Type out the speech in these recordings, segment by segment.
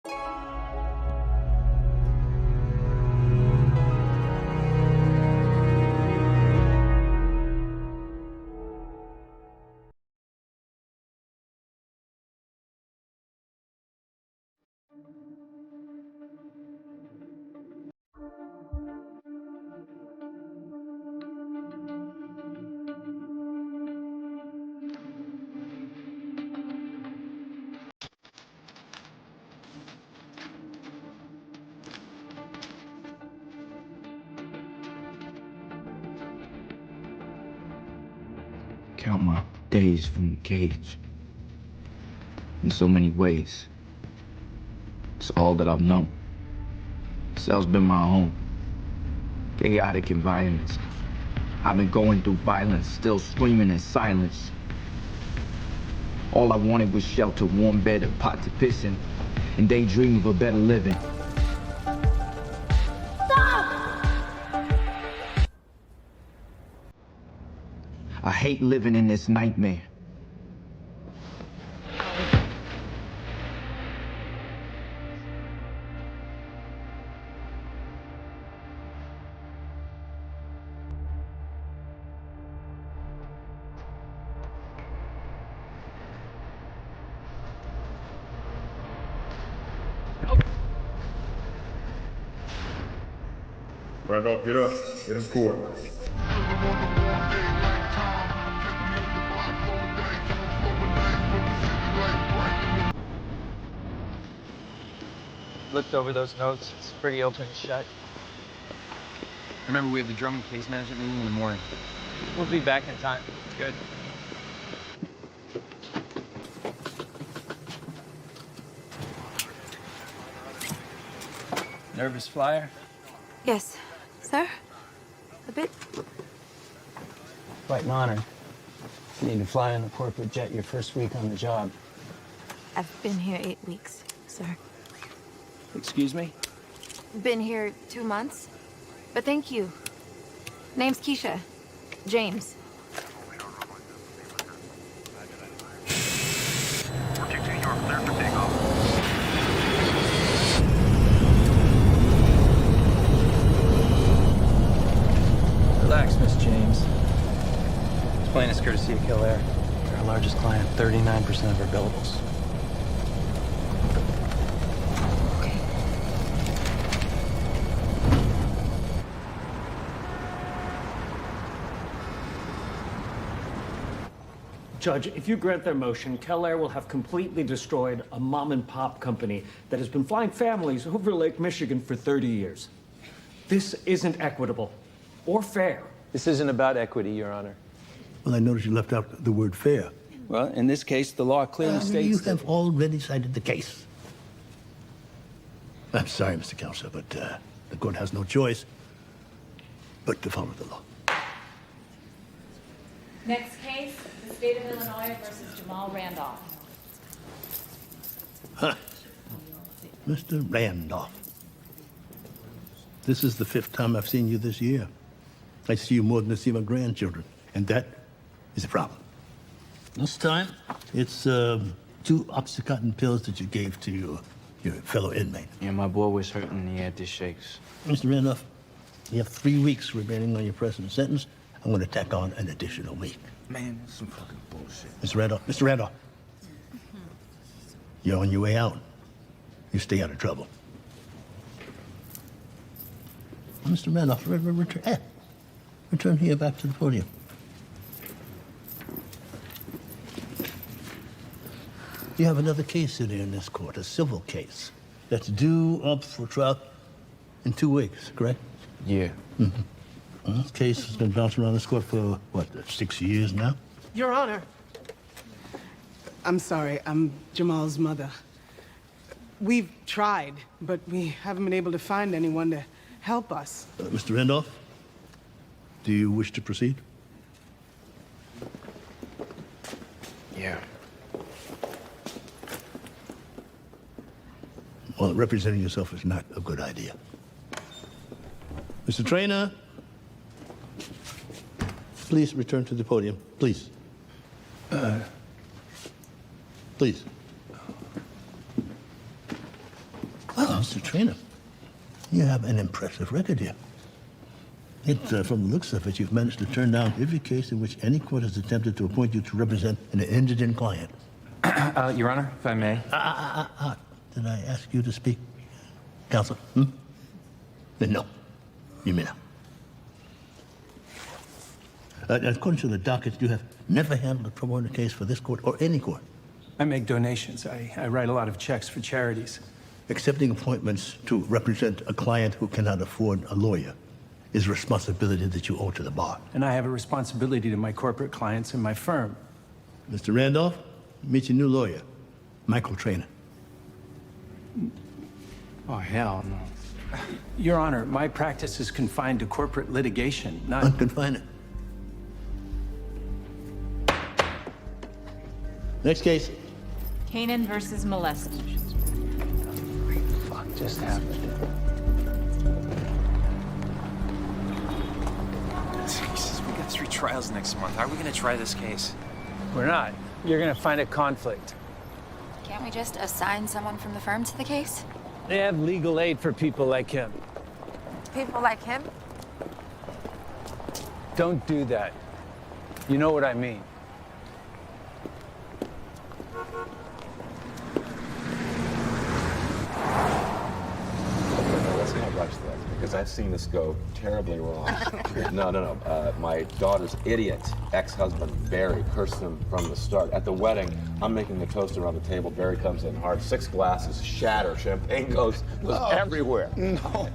Count my days from the cage. In so many ways. It's all that I've known. Cell's been my home. Chaotic environments. I've been going through violence, still screaming in silence. All I wanted was shelter, warm bed, a pot to piss in, and daydream of a better living. I hate living in this nightmare. Randolph, get up. Get in court. Looked over those notes. It's pretty open and shut. Remember, we have the drum and case management meeting in the morning. We'll be back in time. Good. Nervous flyer? Yes. Sir? A bit? Quite an honor. You need to fly on a corporate jet your first week on the job. I've been here 8 weeks, sir. Excuse me? Been here 2 months. But thank you. Name's Keisha. James. Relax, Miss James. This plane is courtesy of Killair. They're our largest client, 39% of our billables. Judge, if you grant their motion, Killair will have completely destroyed a mom-and-pop company that has been flying families over Lake Michigan for 30 years. This isn't equitable or fair. This isn't about equity, Your Honor. Well, I noticed you left out the word fair. Well, in this case, the law clearly states You that... have already cited the case. I'm sorry, Mr. Counselor, but the court has no choice but to follow the law. Next case, the state of Illinois versus Jamal Randolph. Huh. Mr. Randolph. This is the 5th time I've seen you this year. I see you more than I see my grandchildren, and that is a problem. This time, it's 2 Oxycontin pills that you gave to your fellow inmate. Yeah, my boy was hurting and he had the shakes. Mr. Randolph, you have 3 weeks remaining on your present sentence. I'm going to tack on an additional week. Man, that's some fucking bullshit. Mr. Randolph, Mr. Randolph. You're on your way out. You stay out of trouble. Mr. Randolph, return here back to the podium. You have another case sitting in this court, a civil case, that's due up for trial in 2 weeks, correct? Yeah. Mm-hmm. Well, this case has been bouncing around this court for, what, 6 years now? Your Honor. I'm sorry, I'm Jamal's mother. We've tried, but we haven't been able to find anyone to help us. Mr. Randolph, do you wish to proceed? Yeah. Well, representing yourself is not a good idea. Mr. Traynor, please return to the podium, please. Please. Mr. Trainer, you have an impressive record here. From the looks of it, you've managed to turn down every case in which any court has attempted to appoint you to represent an indigent client. Your Honor, if I may. Did I ask you to speak, counsel? Then no, you may not. According to the docket, you have never handled a pro bono case for this court or any court. I make donations. I write a lot of checks for charities. Accepting appointments to represent a client who cannot afford a lawyer is a responsibility that you owe to the bar. And I have a responsibility to my corporate clients and my firm. Mr. Randolph, meet your new lawyer, Michael Trainer. Oh, hell no. Your Honor, my practice is confined to corporate litigation, not... Unconfine it. Next case. Kanan versus Molest. Fuck just happened? Jesus, we got 3 trials next month. How are we gonna try this case? We're not. You're gonna find a conflict. Can't we just assign someone from the firm to the case? They have legal aid for people like him. People like him? Don't do that. You know what I mean. Let's not rush this, because I've seen this go terribly wrong. No. My daughter's idiot ex-husband, Barry, cursed him from the start. At the wedding, I'm making the toast around the table. Barry comes in hard. 6 glasses shatter. Champagne goes everywhere. No.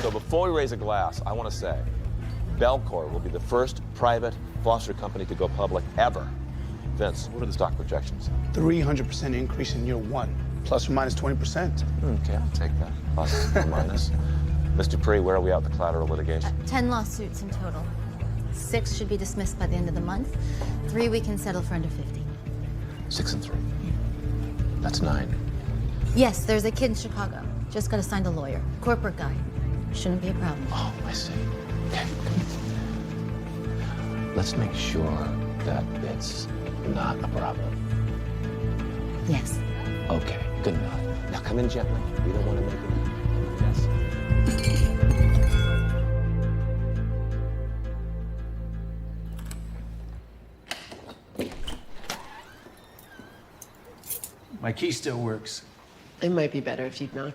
So before we raise a glass, I want to say, Belcor will be the first private foster company to go public ever. Vince, what are the stock projections? 300% increase in year 1, plus or minus 20%. Okay, I'll take that. Plus or minus. Ms. Dupree, where are we at with the collateral litigation? 10 lawsuits in total. 6 should be dismissed by the end of the month. 3 we can settle for under 50. 6 and 3. That's 9. Yes, there's a kid in Chicago. Just got assigned a lawyer. Corporate guy. Shouldn't be a problem. Oh, I see. Okay. Let's make sure that it's not a problem. Yes. Okay, good enough. Now come in gently. We don't want to make it. Yes. My key still works. It might be better if you'd knock.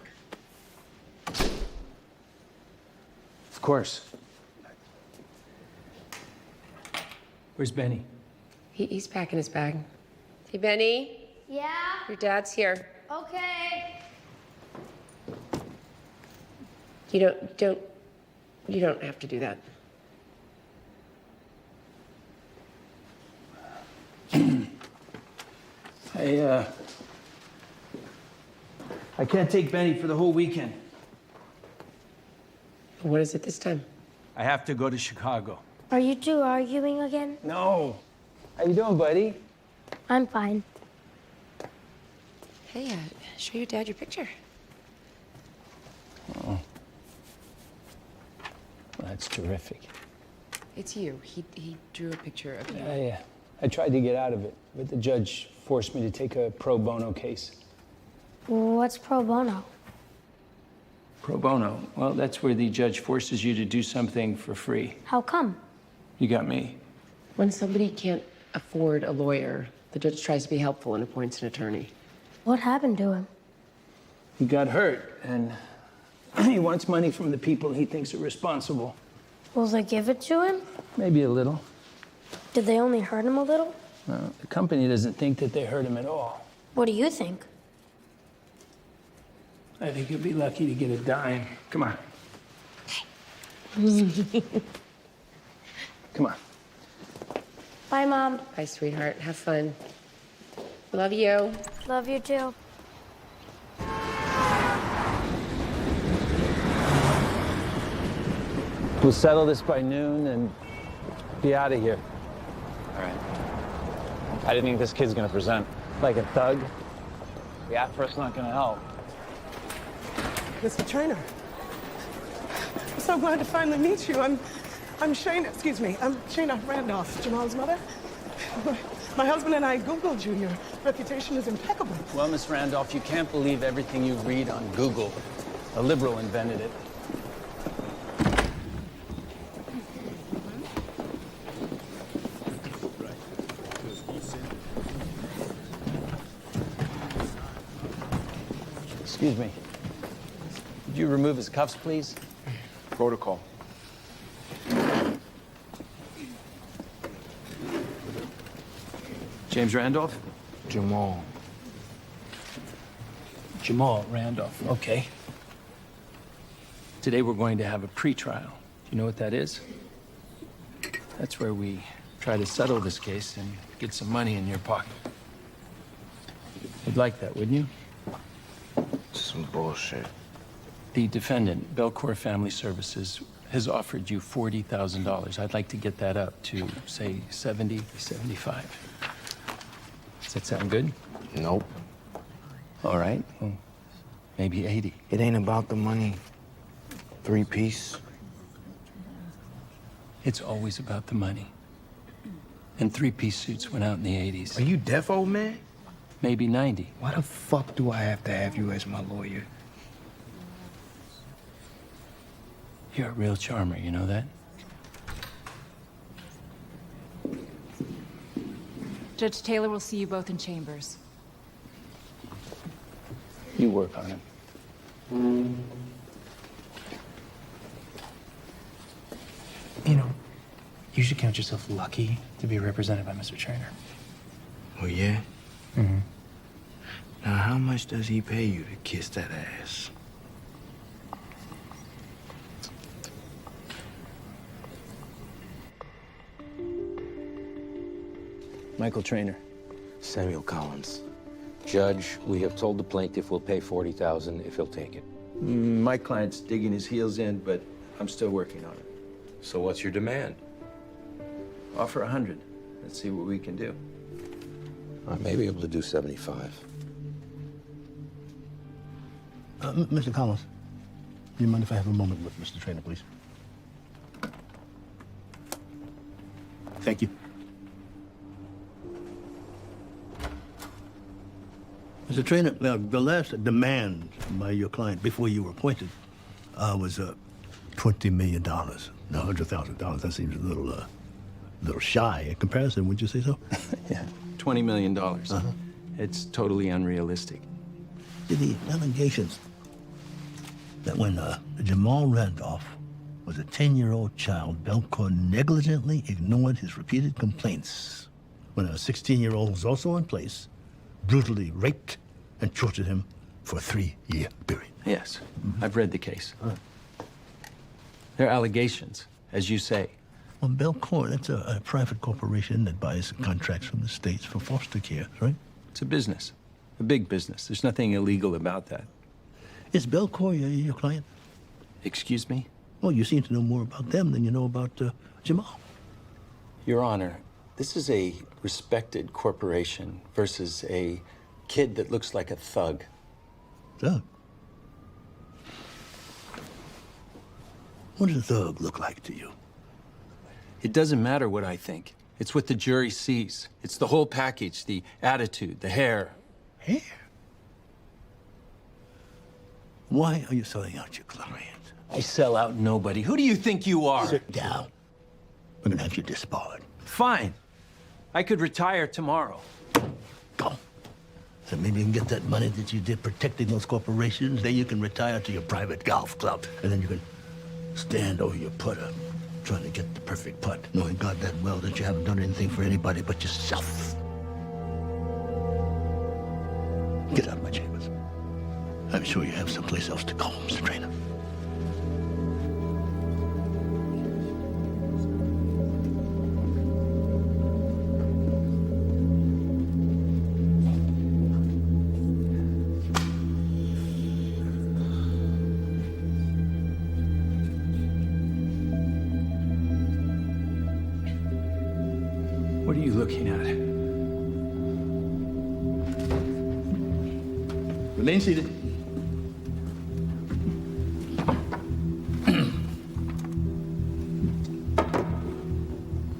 Of course. Where's Benny? He's packing his bag. Hey, Benny. Yeah? Your dad's here. Okay. You don't have to do that. I can't take Benny for the whole weekend. What is it this time? I have to go to Chicago. Are you two arguing again? No. How you doing, buddy? I'm fine. Hey, show your dad your picture. Oh. Well, that's terrific. It's you. He drew a picture of you. Yeah. I tried to get out of it, but the judge forced me to take a pro bono case. What's pro bono? Pro bono? Well, that's where the judge forces you to do something for free. How come? You got me. When somebody can't afford a lawyer, the judge tries to be helpful and appoints an attorney. What happened to him? He got hurt, and he wants money from the people he thinks are responsible. Will they give it to him? Maybe a little. Did they only hurt him a little? No, the company doesn't think that they hurt him at all. What do you think? I think you'll be lucky to get a dime. Come on. Come on. Bye, Mom. Bye, sweetheart. Have fun. Love you. Love you too. We'll settle this by noon and be out of here. All right. How do you think this kid's gonna present? Like a thug? The afro's not gonna help. Mr. Trainer, I'm so glad to finally meet you. I'm Shayna, excuse me, I'm Shayna Randolph, Jamal's mother. My husband and I Googled you. Your reputation is impeccable. Well, Miss Randolph, you can't believe everything you read on Google. A liberal invented it. Excuse me. Could you remove his cuffs, please? Protocol. James Randolph? Jamal. Jamal Randolph, okay. Today we're going to have a pretrial. Do you know what that is? That's where we try to settle this case and get some money in your pocket. You'd like that, wouldn't you? Some bullshit. The defendant, Belcour Family Services, has offered you $40,000. I'd like to get that up to, say, 70, 75. Does that sound good? Nope. All right, well, maybe 80. It ain't about the money. 3-piece. It's always about the money. And 3-piece suits went out in the 80s. Are you deaf, old man? Maybe 90. Why the fuck do I have to have you as my lawyer? You're a real charmer, you know that? Judge Taylor will see you both in chambers. You work on him. You know, you should count yourself lucky to be represented by Mr. Trainer. Oh, yeah? Mm-hmm. Now, how much does he pay you to kiss that ass? Michael Trainer. Samuel Collins. Judge, we have told the plaintiff we'll pay $40,000 if he'll take it. My client's digging his heels in, but I'm still working on it. So what's your demand? Offer 100. Let's see what we can do. I may be able to do 75. Mr. Collins, do you mind if I have a moment with Mr. Trainer, please? Thank you. Mr. Trainer, the last demand by your client before you were appointed was $20 million. Now, $100,000, that seems a little shy in comparison, would you say so? Yeah, $20 million. It's totally unrealistic. The allegations that when Jamal Randolph was a 10-year-old child, Belcour negligently ignored his repeated complaints. When a 16-year-old was also in place, brutally raped and tortured him for a 3-year period. Yes, I've read the case. They're allegations, as you say. Well, Belcour, that's a private corporation that buys contracts from the states for foster care, right? It's a business, a big business. There's nothing illegal about that. Is Belcour your client? Excuse me? Well, you seem to know more about them than you know about Jamal. Your Honor, this is a respected corporation versus a kid that looks like a thug. Thug? What does a thug look like to you? It doesn't matter what I think. It's what the jury sees. It's the whole package, the attitude, the hair. Hair? Why are you selling out your client? I sell out nobody. Who do you think you are? Sit down. We're gonna have you disbarred. Fine. I could retire tomorrow. Go. So maybe you can get that money that you did protecting those corporations. Then you can retire to your private golf club. And then you can stand over your putter, trying to get the perfect putt, knowing God that well that you haven't done anything for anybody but yourself. Get out of my chambers. I'm sure you have someplace else to go, Mr. Trainer. What are you looking at? Remain seated.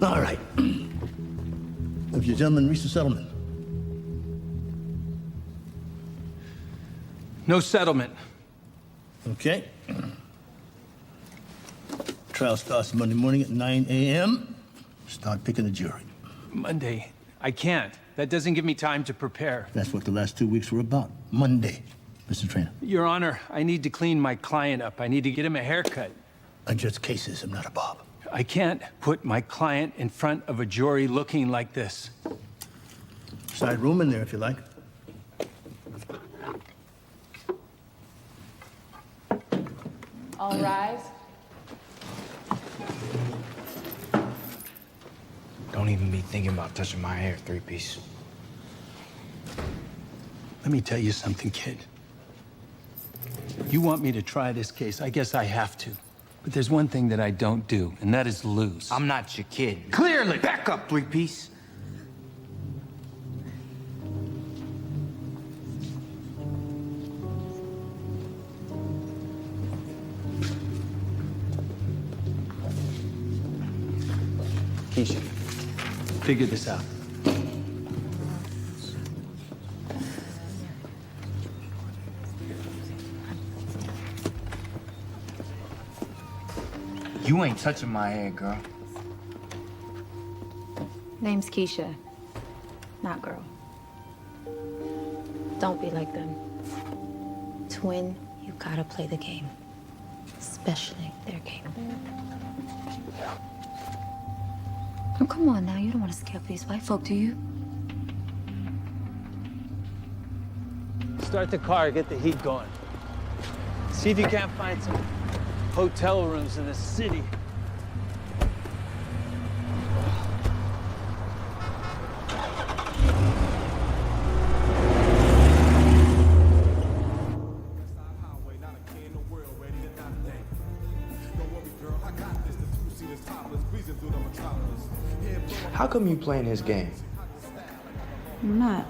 All right. Have you gentlemen reached a settlement? No settlement. Okay. Trial starts Monday morning at 9 a.m. Start picking the jury. Monday. I can't. That doesn't give me time to prepare. That's what the last 2 weeks were about. Monday, Mr. Trainer. Your Honor, I need to clean my client up. I need to get him a haircut. I judge cases. I'm not a Bob. I can't put my client in front of a jury looking like this. Side room in there if you like. All rise. Don't even be thinking about touching my hair, three-piece. Let me tell you something, kid. You want me to try this case, I guess I have to. But there's one thing that I don't do, and that is lose. I'm not your kid. Clearly! Back up, three-piece. Keisha, figure this out. You ain't touching my hair, girl. Name's Keisha, not girl. Don't be like them. Twin, you gotta play the game. Especially their game. Oh, come on now. You don't want to scare these white folk, do you? Start the car, get the heat going. See if you can't find some hotel rooms in the city. How come you playing his game? I'm not.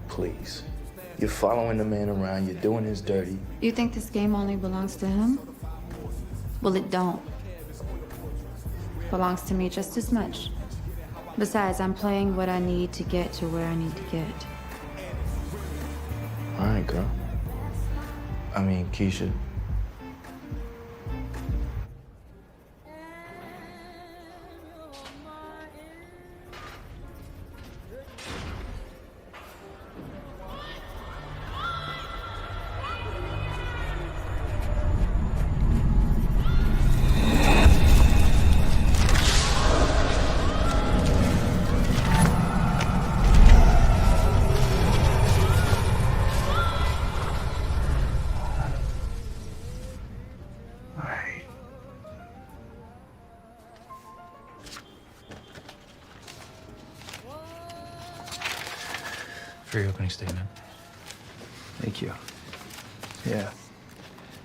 Please. You're following the man around, you're doing his dirty. You think this game only belongs to him? Well, it don't. Belongs to me just as much. Besides, I'm playing what I need to get to where I need to get. All right, girl. I mean, Keisha. For your opening statement. Thank you. Yeah.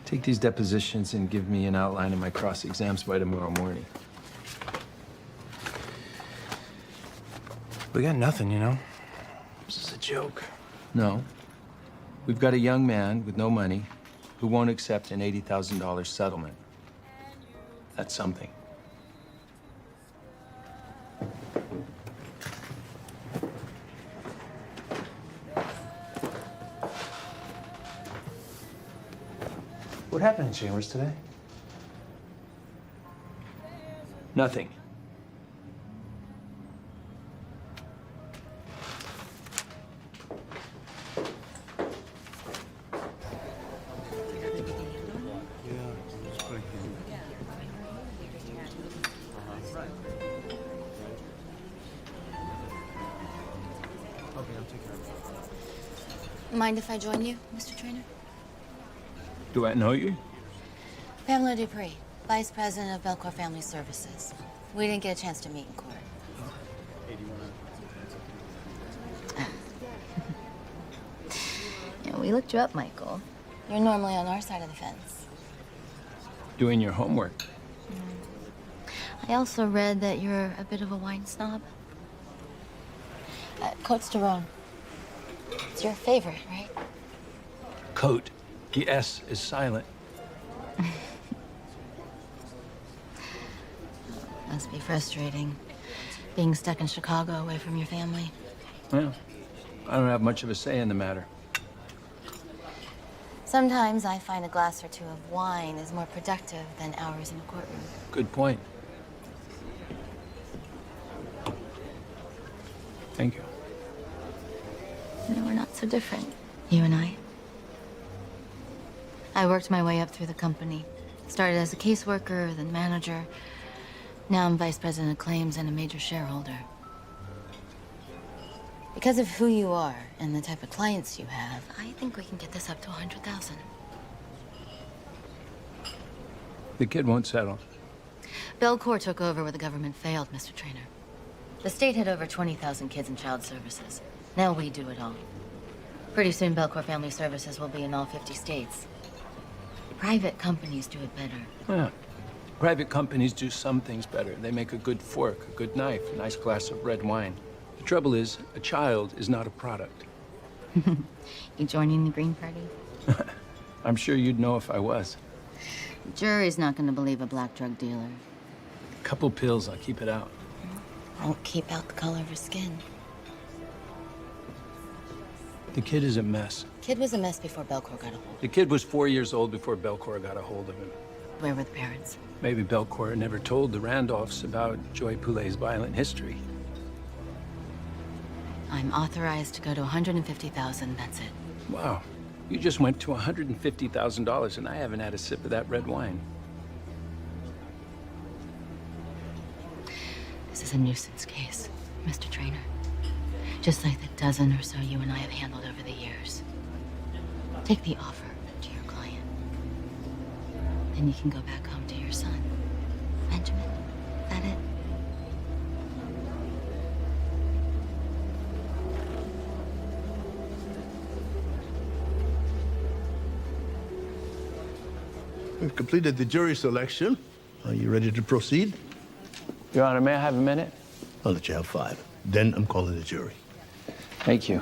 Take these depositions and give me an outline of my cross-exams by tomorrow morning. We got nothing, you know? This is a joke. No. We've got a young man with no money who won't accept an $80,000 settlement. That's something. What happened in Chambers today? Nothing. Mind if I join you, Mr. Trainer? Do I know you? Pamela Dupree, Vice President of Belcourt Family Services. We didn't get a chance to meet in court. Yeah, we looked you up, Michael. You're normally on our side of the fence. Doing your homework. I also read that you're a bit of a wine snob. Cote Sterone. It's your favorite, right? Coat. The S is silent. Must be frustrating, being stuck in Chicago away from your family. Well, I don't have much of a say in the matter. Sometimes I find a glass or two of wine is more productive than hours in a courtroom. Good point. Thank you. No, we're not so different, you and I. I worked my way up through the company. Started as a caseworker, then manager. Now I'm vice president of claims and a major shareholder. Because of who you are and the type of clients you have, I think we can get this up to 100,000. The kid won't settle. Belcour took over where the government failed, Mr. Trainer. The state had over 20,000 kids in child services. Now we do it all. Pretty soon, Belcour Family Services will be in all 50 states. Private companies do it better. Yeah. Private companies do some things better. They make a good fork, a good knife, a nice glass of red wine. The trouble is, a child is not a product. You joining the Green Party? I'm sure you'd know if I was. The jury's not going to believe a black drug dealer. A couple pills, I'll keep it out. Won't keep out the color of her skin. The kid is a mess. Kid was a mess before Belcour got a hold. The kid was 4 years old before Belcour got a hold of him. Where were the parents? Maybe Belcour never told the Randolphs about Joy Poulet's violent history. I'm authorized to go to 150,000, that's it. Wow. You just went to $150,000 and I haven't had a sip of that red wine. This is a nuisance case, Mr. Trainer. Just like the dozen or so you and I have handled over the years. Take the offer to your client. Then you can go back home to your son. Benjamin, is that it? We've completed the jury selection. Are you ready to proceed? Your Honor, may I have a minute? I'll let you have 5. Then I'm calling the jury. Thank you.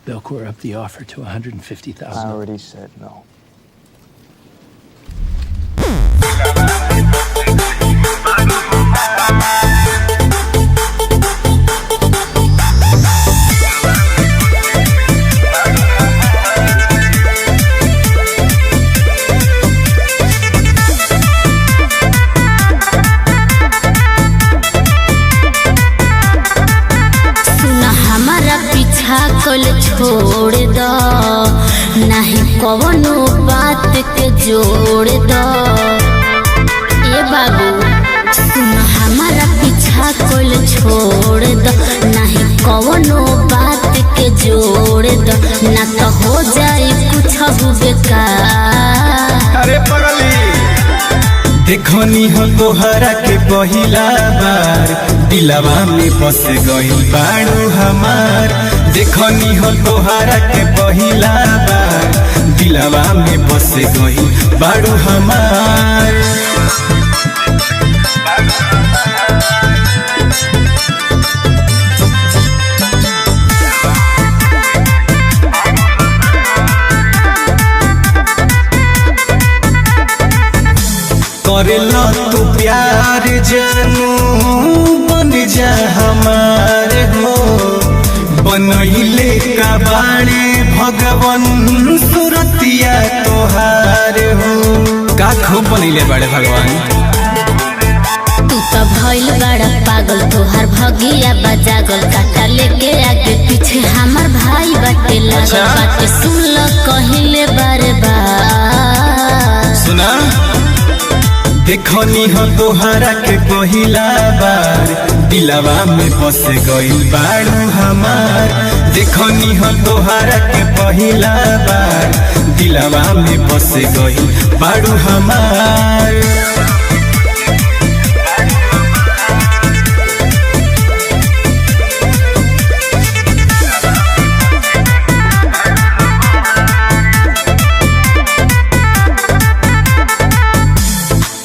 Belcour upped the offer to $150,000. I already said no. कल छोड़ दो नहीं कवनो बात के जोड़ दो ये बाबू सुन हमारा पीछा कल छोड़ दो नहीं कवनो बात के जोड़ दो ना तो हो जाए कुछ बेकार। अरे पगली देखनी हो तोहरा के पहिला बार दिलवा में बस गई बाड़ू हमार। देखनी हो तोहरा के पहिला बार दिलवा में बस गई बाड़ू हमार। करेला तू प्यार जानू बन जा हमारे हो बनैले का बाणे भगवान सुरतिया तोहार हो का खूब बनैले बाड़े भगवान। तू तो भइल बड़ा पागल तोहार भगिया बजागल काटा लेके आगे पीछे हमार भाई बाटे लागल बाटे सुन ल कहिले बारे बार। सुना देखनी हो तोहरा के पहिला बार दिलवा में बस गई बाड़ू हमार। देखनी हो तोहरा के पहिला बार दिलवा में बस गई बाड़ू हमार।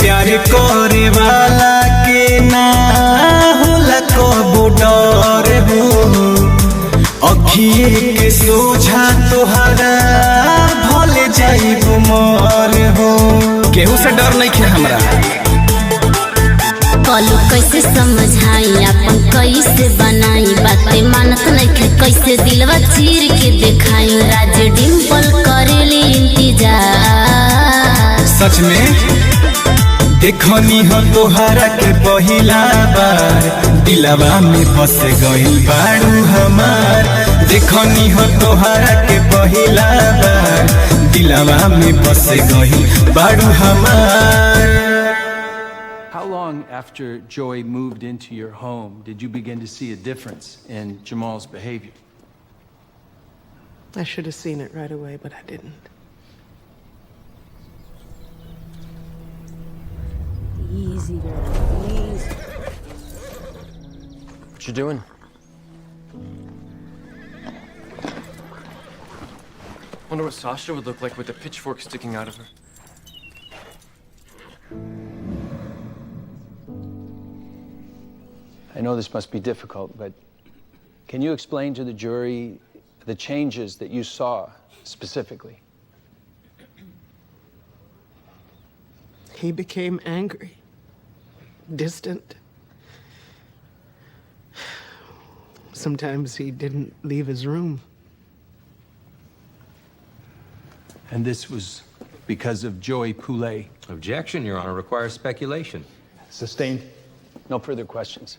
प्यार करे वाला के ना होला कबो डर हो अखिए के सोझा तोहरा भले जाई मर हो केहू से डर नहीं खे हमरा। कहलू कैसे समझाई अपन कैसे बनाई बातें मानत नइखे कैसे दिलवा चीर के दिखाई राज डिंपल करेली इंतजार सच में देखनी हो तोहरा के पहिला बार दिलवा में बस गइल बाड़ू हमार देखनी हो तोहरा के पहिला बार दिलवा में बस गइल बाड़ू हमार How long after Joy moved into your home did you begin to see a difference in Jamal's behavior? I should have seen it right away, but I didn't. Easy, girl. Easy. What you doing? Wonder what Sasha would look like with a pitchfork sticking out of her. I know this must be difficult, but can you explain to the jury the changes that you saw specifically? He became angry, distant. Sometimes he didn't leave his room. And this was because of Joey Poulet. Objection, Your Honor, requires speculation. Sustained. No further questions.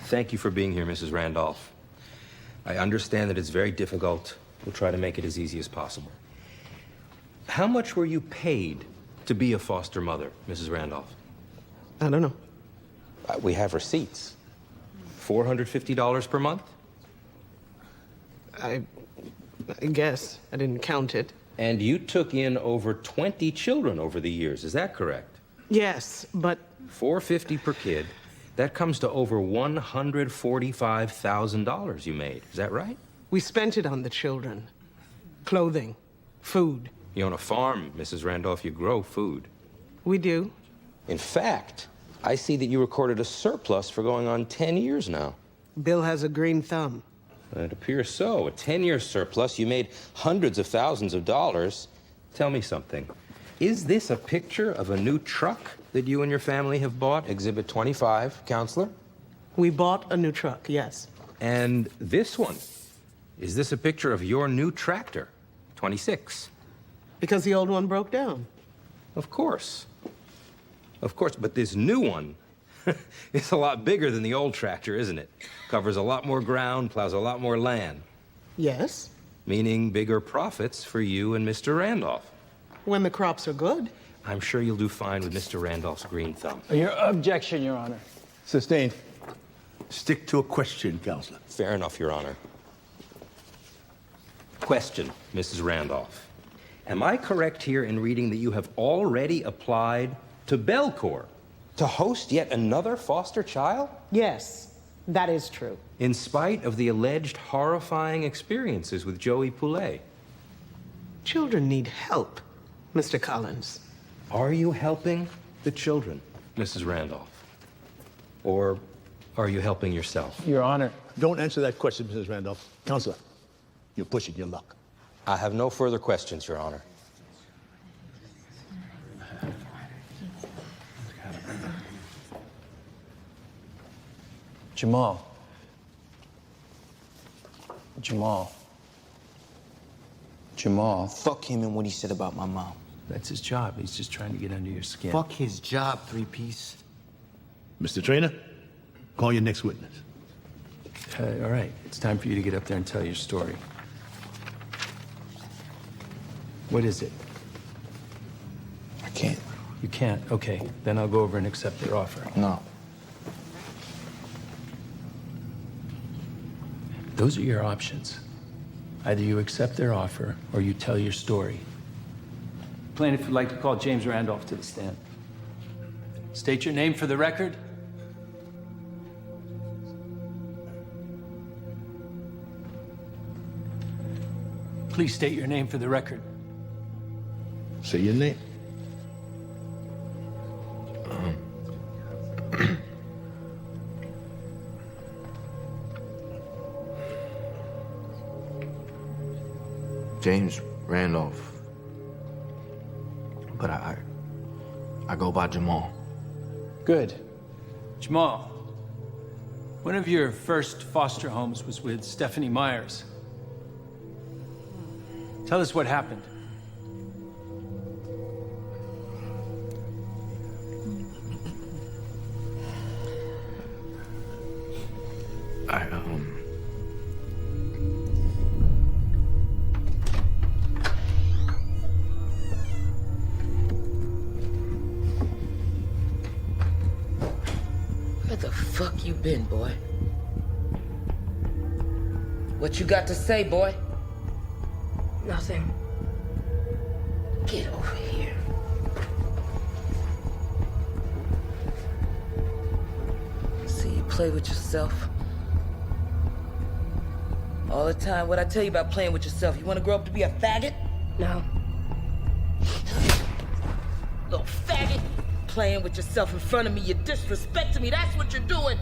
Thank you for being here, Mrs. Randolph. I understand that it's very difficult. We'll try to make it as easy as possible. How much were you paid to be a foster mother, Mrs. Randolph? I don't know. We have receipts. $450 per month? I guess. I didn't count it. And you took in over 20 children over the years, is that correct? Yes, but... $450 per kid. That comes to over $145,000 you made. Is that right? We spent it on the children. Clothing, food. You own a farm, Mrs. Randolph. You grow food. We do. In fact, I see that you recorded a surplus for going on 10 years now. Bill has a green thumb. It appears so. A 10-year surplus. You made hundreds of thousands of dollars. Tell me something. Is this a picture of a new truck that you and your family have bought? Exhibit 25, Counselor? We bought a new truck, yes. And this one, is this a picture of your new tractor? 26. Because the old one broke down. Of course. Of course, but this new one is a lot bigger than the old tractor, isn't it? Covers a lot more ground, plows a lot more land. Yes. Meaning bigger profits for you and Mr. Randolph. When the crops are good. I'm sure you'll do fine with Mr. Randolph's green thumb. Your objection, Your Honor. Sustained. Stick to a question, Counselor. Fair enough, Your Honor. Question, Mrs. Randolph. Am I correct here in reading that you have already applied to Belcour to host yet another foster child? Yes, that is true. In spite of the alleged horrifying experiences with Joey Poulet? Children need help, Mr. Collins. Are you helping the children, Mrs. Randolph? Or are you helping yourself? Your Honor. Don't answer that question, Mrs. Randolph. Counselor, you're pushing your luck. I have no further questions, Your Honor. Jamal. Fuck him and what he said about my mom. That's his job. He's just trying to get under your skin. Fuck his job, three-piece. Mr. Trainer, call your next witness. All right. It's time for you to get up there and tell your story. What is it? I can't. You can't? Okay. Then I'll go over and accept their offer. No. Those are your options. Either you accept their offer or you tell your story. Plaintiff would like to call James Randolph to the stand. State your name for the record. Please state your name for the record. Say your name. James Randolph. but I go by Jamal. Good. Jamal, one of your first foster homes was with Stephanie Myers. Tell us what happened. Where the fuck you been, boy? What you got to say, boy? Nothing. Get over here. See, you play with yourself. All the time. What I tell you about playing with yourself? You want to grow up to be a faggot? No. Little faggot. Playing with yourself in front of me. You're disrespecting me. That's what you're doing.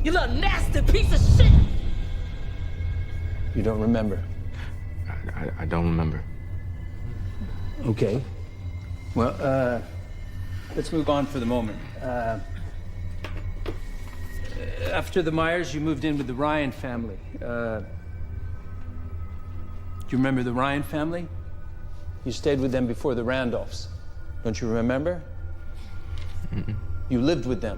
You little nasty piece of shit. You don't remember? I don't remember. Okay. Well, let's move on for the moment. After the Myers, you moved in with the Ryan family. Do you remember the Ryan family? You stayed with them before the Randolphs. Don't you remember? Mm-mm. You lived with them.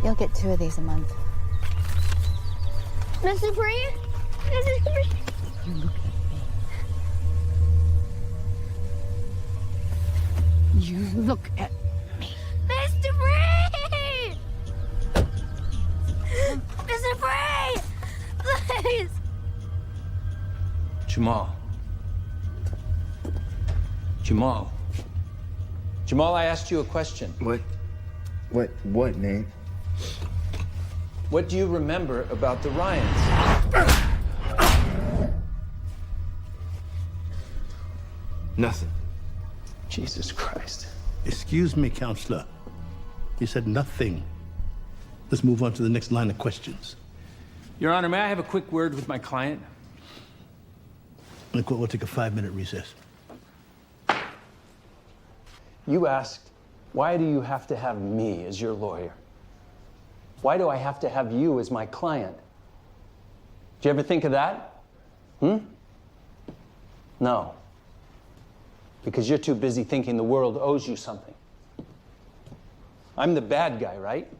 You'll get 2 of these a month. Mr. Bree? Mrs. Bree? You look at me. You look at me. Mr. Bree! Mr. Bree! Please! Jamal. Jamal. Jamal, I asked you a question. What, man? What do you remember about the Ryans? Nothing. Jesus Christ. Excuse me, counselor. You said nothing. Let's move on to the next line of questions. Your Honor, may I have a quick word with my client? The court will take a 5-minute recess. You asked, why do you have to have me as your lawyer? Why do I have to have you as my client? Did you ever think of that? No. Because you're too busy thinking the world owes you something. I'm the bad guy, right?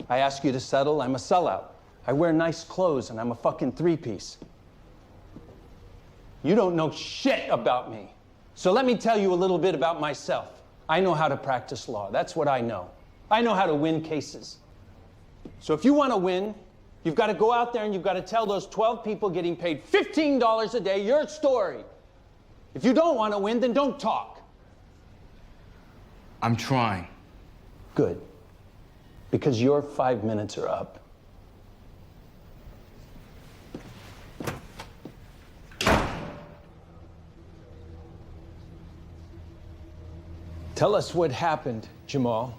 I ask you to settle, I'm a sellout. I wear nice clothes and I'm a fucking 3-piece. You don't know shit about me. So let me tell you a little bit about myself. I know how to practice law. That's what I know. I know how to win cases. So if you want to win, you've got to go out there and you've got to tell those 12 people getting paid $15 a day your story. If you don't want to win, then don't talk. I'm trying. Good. Because your 5 minutes are up. Tell us what happened, Jamal.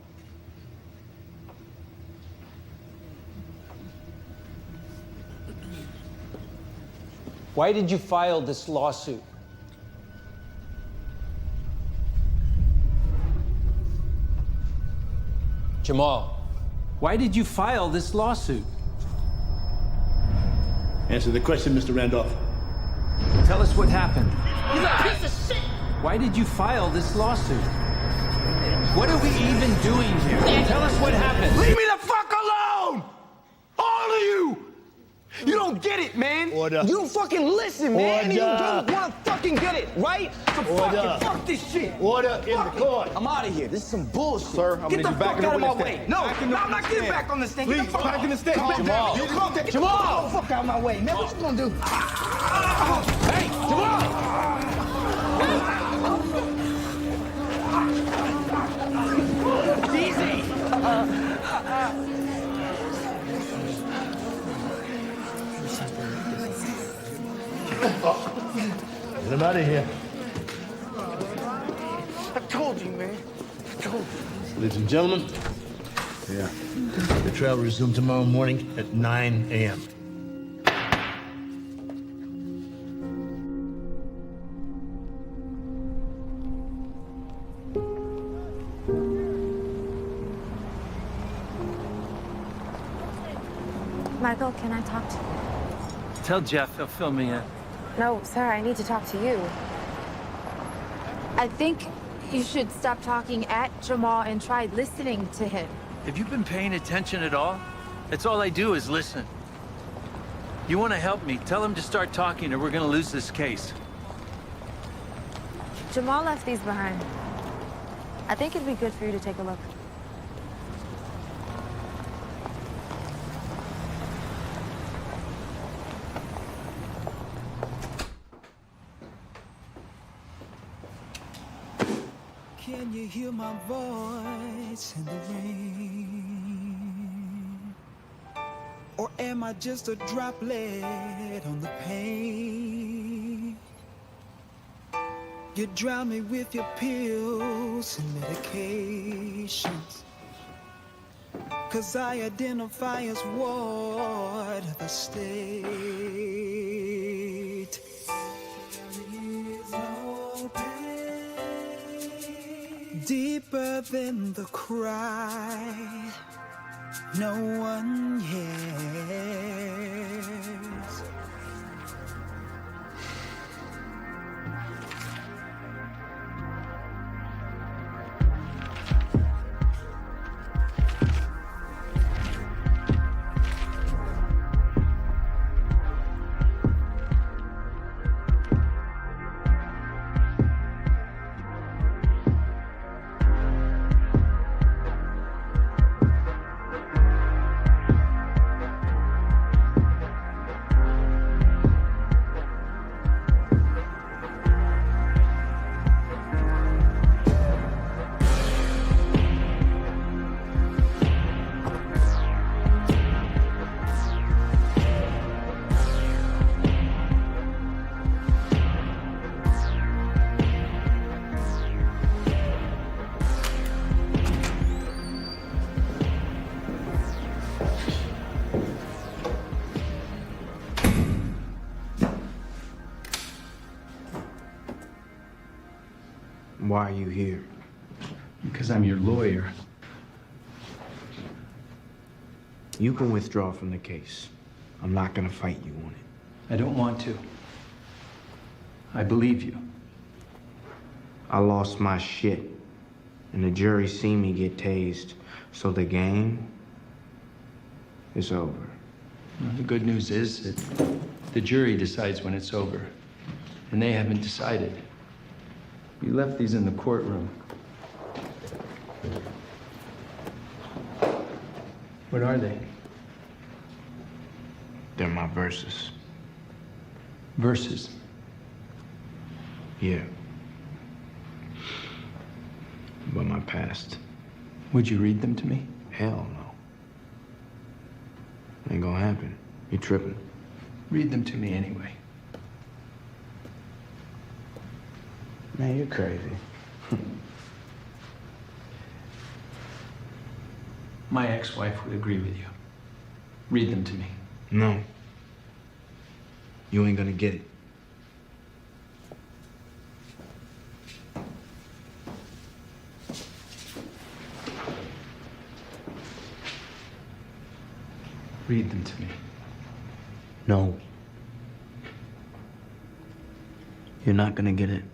Why did you file this lawsuit? Jamal, why did you file this lawsuit? Answer the question, Mr. Randolph. Tell us what happened. You little piece of shit! Why did you file this lawsuit? What are we even doing here? Tell us what happened. Leave me the fuck alone! All of you! You don't get it, man! Order. You don't fucking listen, man! And you Order. don't want to fucking get it, right? So fuck this shit! Order in the court. I'm out of here. This is some bullshit. Sir, I'm get the gonna be back fuck in the out of my witness way. stand. No, Back in the I'm not witness getting stand. back on the stand. Please, Get the fuck back in the stand. Jamal. You Jamal. come. Jamal. Get the fuck out of my way, man. What you gonna do? Hey, Jamal! Easy! Get him out of here. I told you, man. I told you. Ladies and gentlemen, the trial will resume tomorrow morning at 9 a.m. Michael, can I talk to you? Tell Jeff he'll fill me in. No, sir, I need to talk to you. I think you should stop talking at Jamal and try listening to him. Have you been paying attention at all? That's all I do is listen. You want to help me, tell him to start talking or we're going to lose this case. Jamal left these behind. I think it'd be good for you to take a look. Can you hear my voice in the rain? Or am I just a droplet on the pane? You drown me with your pills and medications, 'cause I identify as ward of the state. There is no pain deeper than the cry no one hears. Why are you here? Because I'm your lawyer. You can withdraw from the case. I'm not gonna fight you on it. I don't want to. I believe you. I lost my shit, and the jury seen me get tased, so the game is over. Well, the good news is that the jury decides when it's over, and they haven't decided. You left these in the courtroom. What are they? They're my verses. Verses? Yeah. But my past. Would you read them to me? Hell no. Ain't gonna happen. You tripping. Read them to me anyway. Man, you're crazy. My ex-wife would agree with you. Read them to me. No. You ain't gonna get it. Read them to me. No. You're not gonna get it.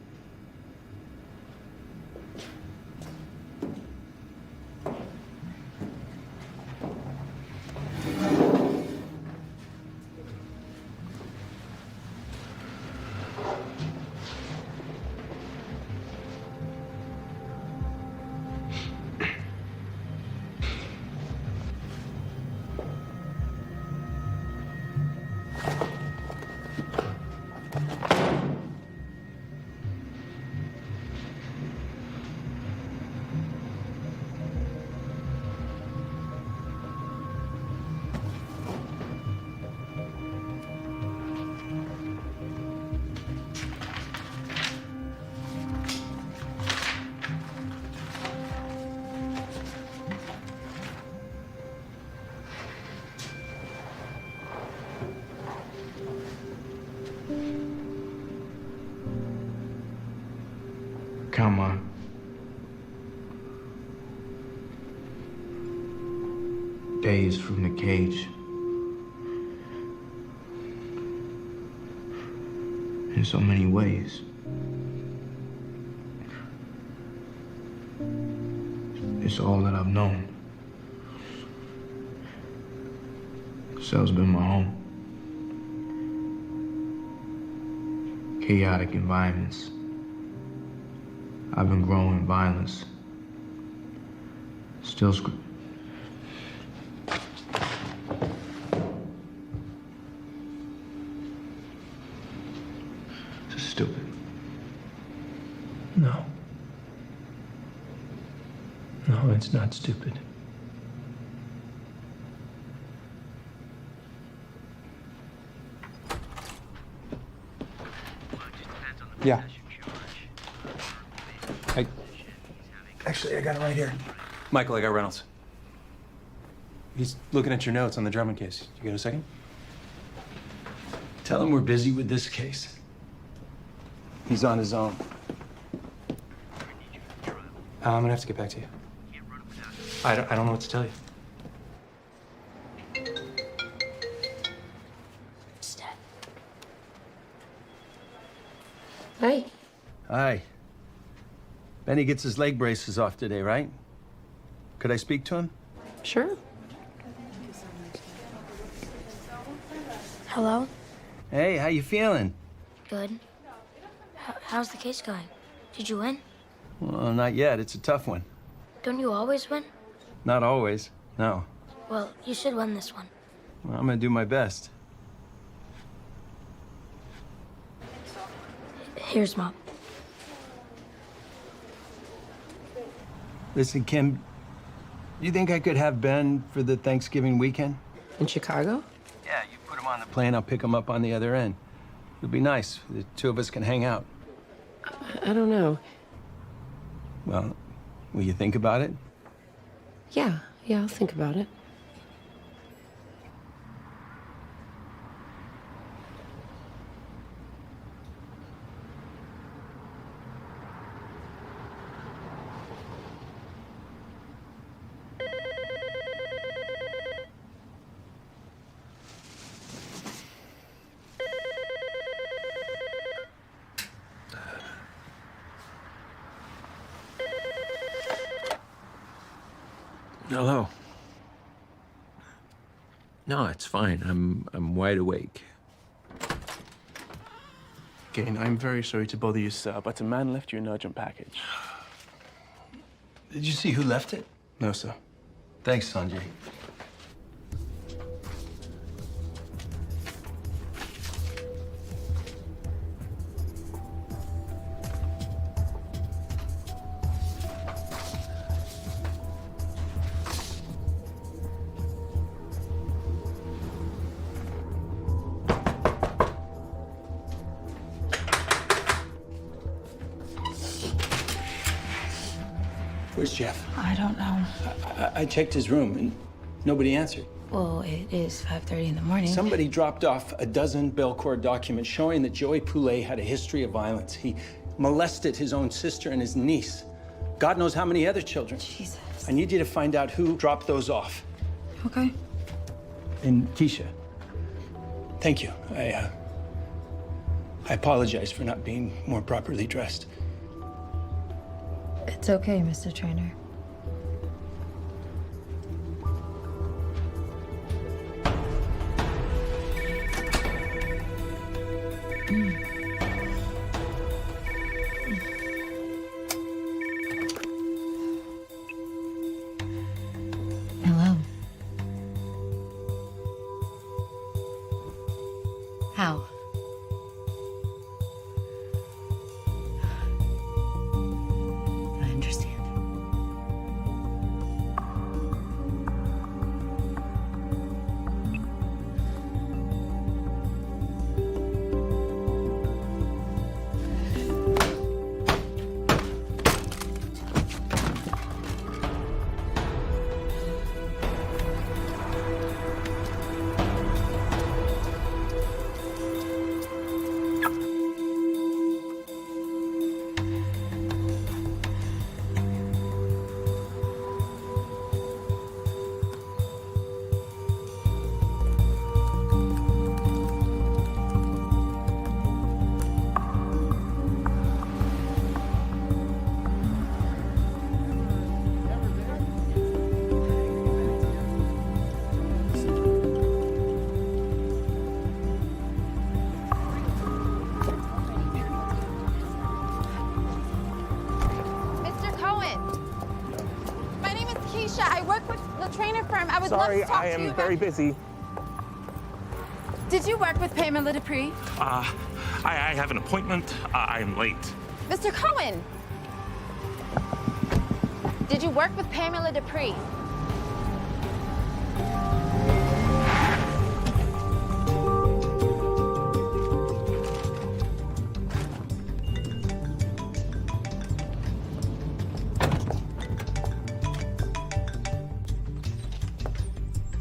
Come on. Days from the cage. in so many ways. It's all that I've known. Cell's been my home. Chaotic environments. I've been growing in violence. Still This is stupid. No. No, it's not stupid. Yeah. Actually, I got it right here. Michael, I got Reynolds. He's looking at your notes on the Drummond case. You got a second? Tell him we're busy with this case. He's on his own. I'm gonna have to get back to you. I don't know what to tell you. Hi. Hi. Benny gets his leg braces off today, right? Could I speak to him? Sure. Hello? Hey, how you feeling? Good. How's the case going? Did you win? Well, not yet. It's a tough one. Don't you always win? Not always, no. Well, you should win this one. Well, I'm gonna do my best. Here's Mom. Listen, Kim, you think I could have Ben for the Thanksgiving weekend? In Chicago? Yeah, you put him on the plane, I'll pick him up on the other end. It'll be nice. The two of us can hang out. I don't know. Well, will you think about it? Yeah, I'll think about it. Hello. No, it's fine. I'm wide awake. Again, I'm very sorry to bother you, sir, but a man left you an urgent package. Did you see who left it? No, sir. Thanks, Sanjay. Where's Jeff? I don't know. I checked his room and nobody answered. Well, it is 5:30 in the morning. Somebody dropped off a dozen Belcourt documents showing that Joey Poulet had a history of violence. He molested his own sister and his niece. God knows how many other children. Jesus. I need you to find out who dropped those off. Okay. And Keisha, thank you. I apologize for not being more properly dressed. It's okay, Mr. Trainer. Hello. How? I understand. Keisha. I work with the trainer firm. I would Sorry, love to talk I to you am very busy. Did you work with Pamela Dupree? I have an appointment. I am late. Mr. Cohen. Did you work with Pamela Dupree?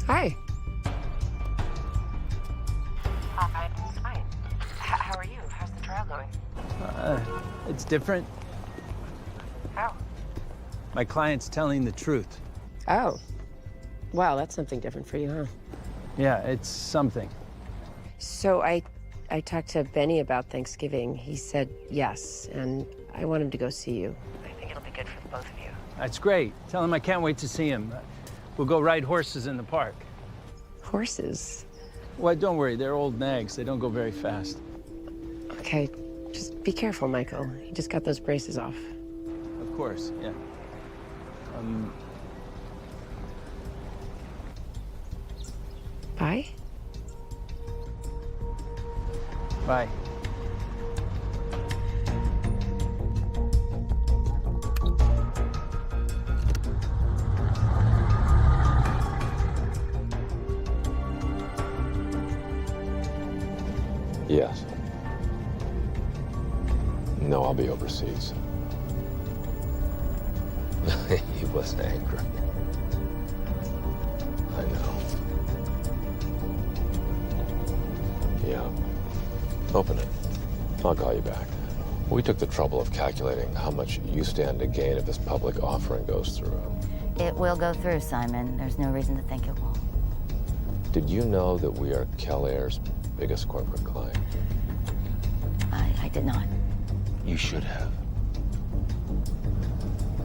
Hi. I'm fine. How are you? How's the trial going? It's different. How? My client's telling the truth. Oh. Wow, that's something different for you, huh? Yeah, it's something. So I talked to Benny about Thanksgiving. He said yes, and I want him to go see you. I think it'll be good for the both of you. That's great. Tell him I can't wait to see him. We'll go ride horses in the park. Horses? Well, don't worry. They're old nags. They don't go very fast. Okay, just be careful, Michael. He just got those braces off. Of course, yeah. Bye? Bye. Yes. No, I'll be overseas. He was angry. I know. Yeah. Open it. I'll call you back. We took the trouble of calculating how much you stand to gain if this public offering goes through. It will go through, Simon. There's no reason to think it won't. Did you know that we are Kellair's biggest corporate client? I did not. You should have.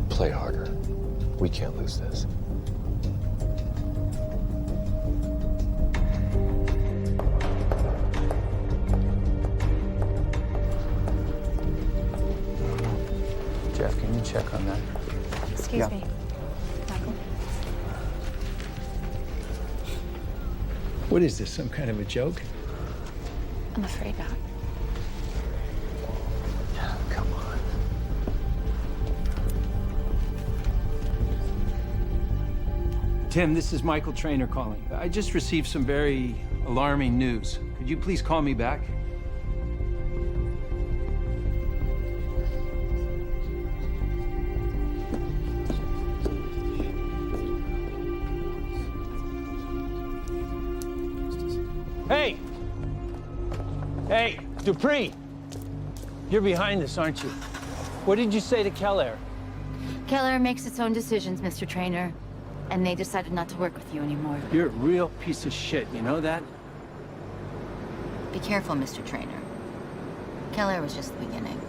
Play harder. We can't lose this. Jeff, can you check on that? Excuse me. Michael? What is this, some kind of a joke? I'm afraid not. Come on. Tim, this is Michael Trainer calling. I just received some very alarming news. Could you please call me back? Hey! Hey, Dupree! You're behind this, aren't you? What did you say to Kellair? Kellair makes its own decisions, Mr. Trainer. And they decided not to work with you anymore. You're a real piece of shit, you know that? Be careful, Mr. Trainer. Kellair was just the beginning.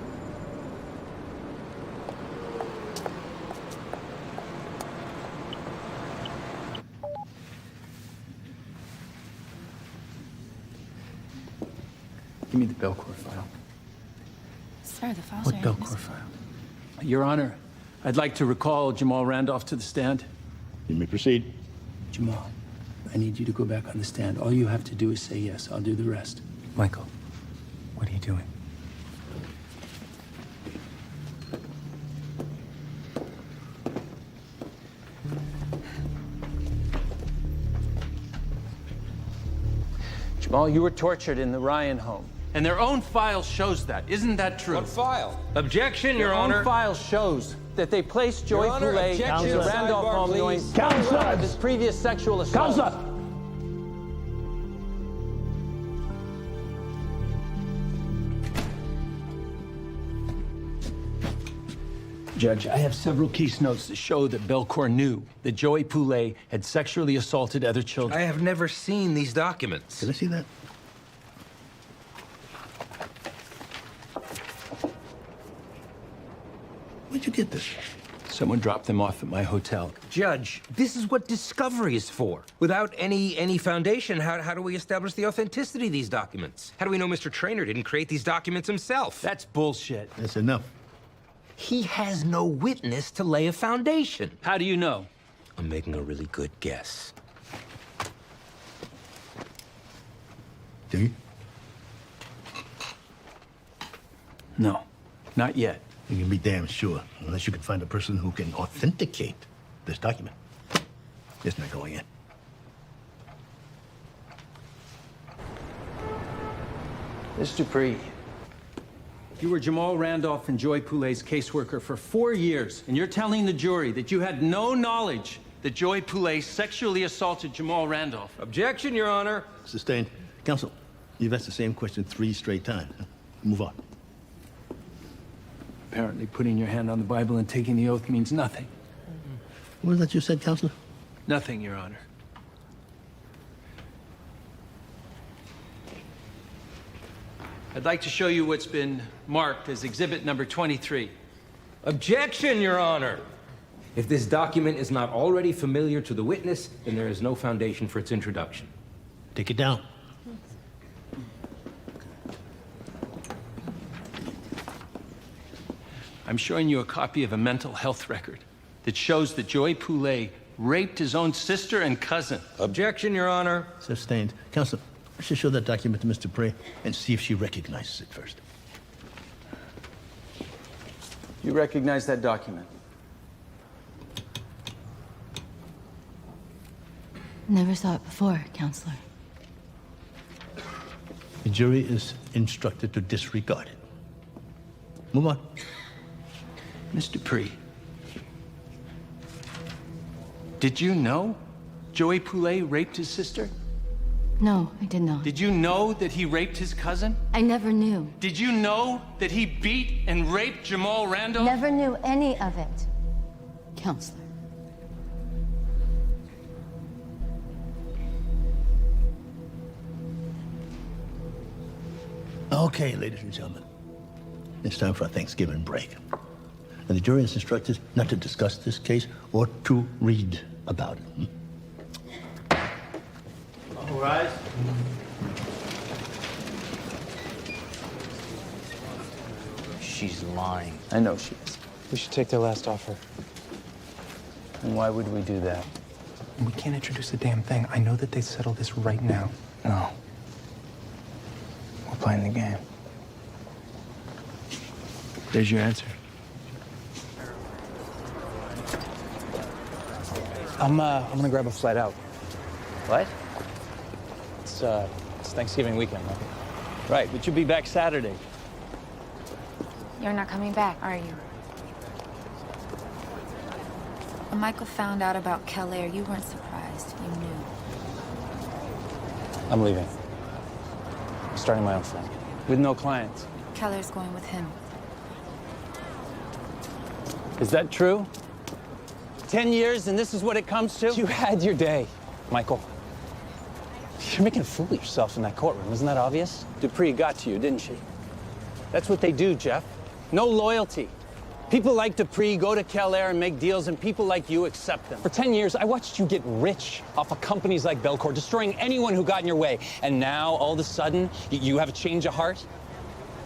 Give me the Belcourt file. Sir, the files What are... Belcourt file? Your Honor, I'd like to recall Jamal Randolph to the stand. You may proceed. Jamal, I need you to go back on the stand. All you have to do is say yes. I'll do the rest. Michael, what are you doing? Jamal, you were tortured in the Ryan home. And their own file shows that. Isn't that true? What file? Objection, Your Their Honor. own file shows that they placed Joey Your Honor, Poulet objection. in the Randolph Sidebar, home knowing please. Counselor of his previous sexual assault. Counselor! Judge, I have several case notes that show that Belcourt knew that Joey Poulet had sexually assaulted other children. I have never seen these documents. Can I see that? Where'd you get this? Someone dropped them off at my hotel. Judge, this is what discovery is for. Without any foundation, how do we establish the authenticity of these documents? How do we know Mr. Trainer didn't create these documents himself? That's bullshit. That's enough. He has no witness to lay a foundation. How do you know? I'm making a really good guess. Do you? No, not yet. You can be damn sure, unless you can find a person who can authenticate this document. It's not going in. Mr. Dupree, you were Jamal Randolph and Joy Poulet's caseworker for 4 years, and you're telling the jury that you had no knowledge that Joy Poulet sexually assaulted Jamal Randolph. Objection, Your Honor. Sustained. Counsel, you've asked the same question 3 straight times. Move on. Apparently putting your hand on the Bible and taking the oath means nothing. What was that you said, Counselor? Nothing, Your Honor. I'd like to show you what's been marked as exhibit number 23. Objection, Your Honor. If this document is not already familiar to the witness, then there is no foundation for its introduction. Take it down. I'm showing you a copy of a mental health record that shows that Joy Poulet raped his own sister and cousin. Objection, Your Honor. Sustained. Counselor, I should show that document to Ms. Dupree and see if she recognizes it first. You recognize that document? Never saw it before, Counselor. The jury is instructed to disregard it. Move on. Mr. Dupree, did you know Joey Poulet raped his sister? No, I did not. Did you know that he raped his cousin? I never knew. Did you know that he beat and raped Jamal Randolph? Never knew any of it. Counselor. Okay, ladies and gentlemen. It's time for a Thanksgiving break. And the jury is instructed not to discuss this case or to read about it. All rise. She's lying. I know she is. We should take their last offer. And why would we do that? We can't introduce a damn thing. I know that they settle this right now. No. We're playing the game. There's your answer. I'm gonna grab a flight out. What? It's Thanksgiving weekend, right? Right, but you'll be back Saturday. You're not coming back, are you? When Michael found out about Keller, you weren't surprised. You knew. I'm leaving. I'm starting my own firm. With no clients. Keller's going with him. Is that true? 10 years and this is what it comes to? You had your day, Michael. You're making a fool of yourself in that courtroom. Isn't that obvious? Dupree got to you, didn't she? That's what they do, Jeff. No loyalty. People like Dupree go to Keller and make deals, and people like you accept them. For 10 years, I watched you get rich off of companies like Belcourt, destroying anyone who got in your way. And now, all of a sudden, you have a change of heart?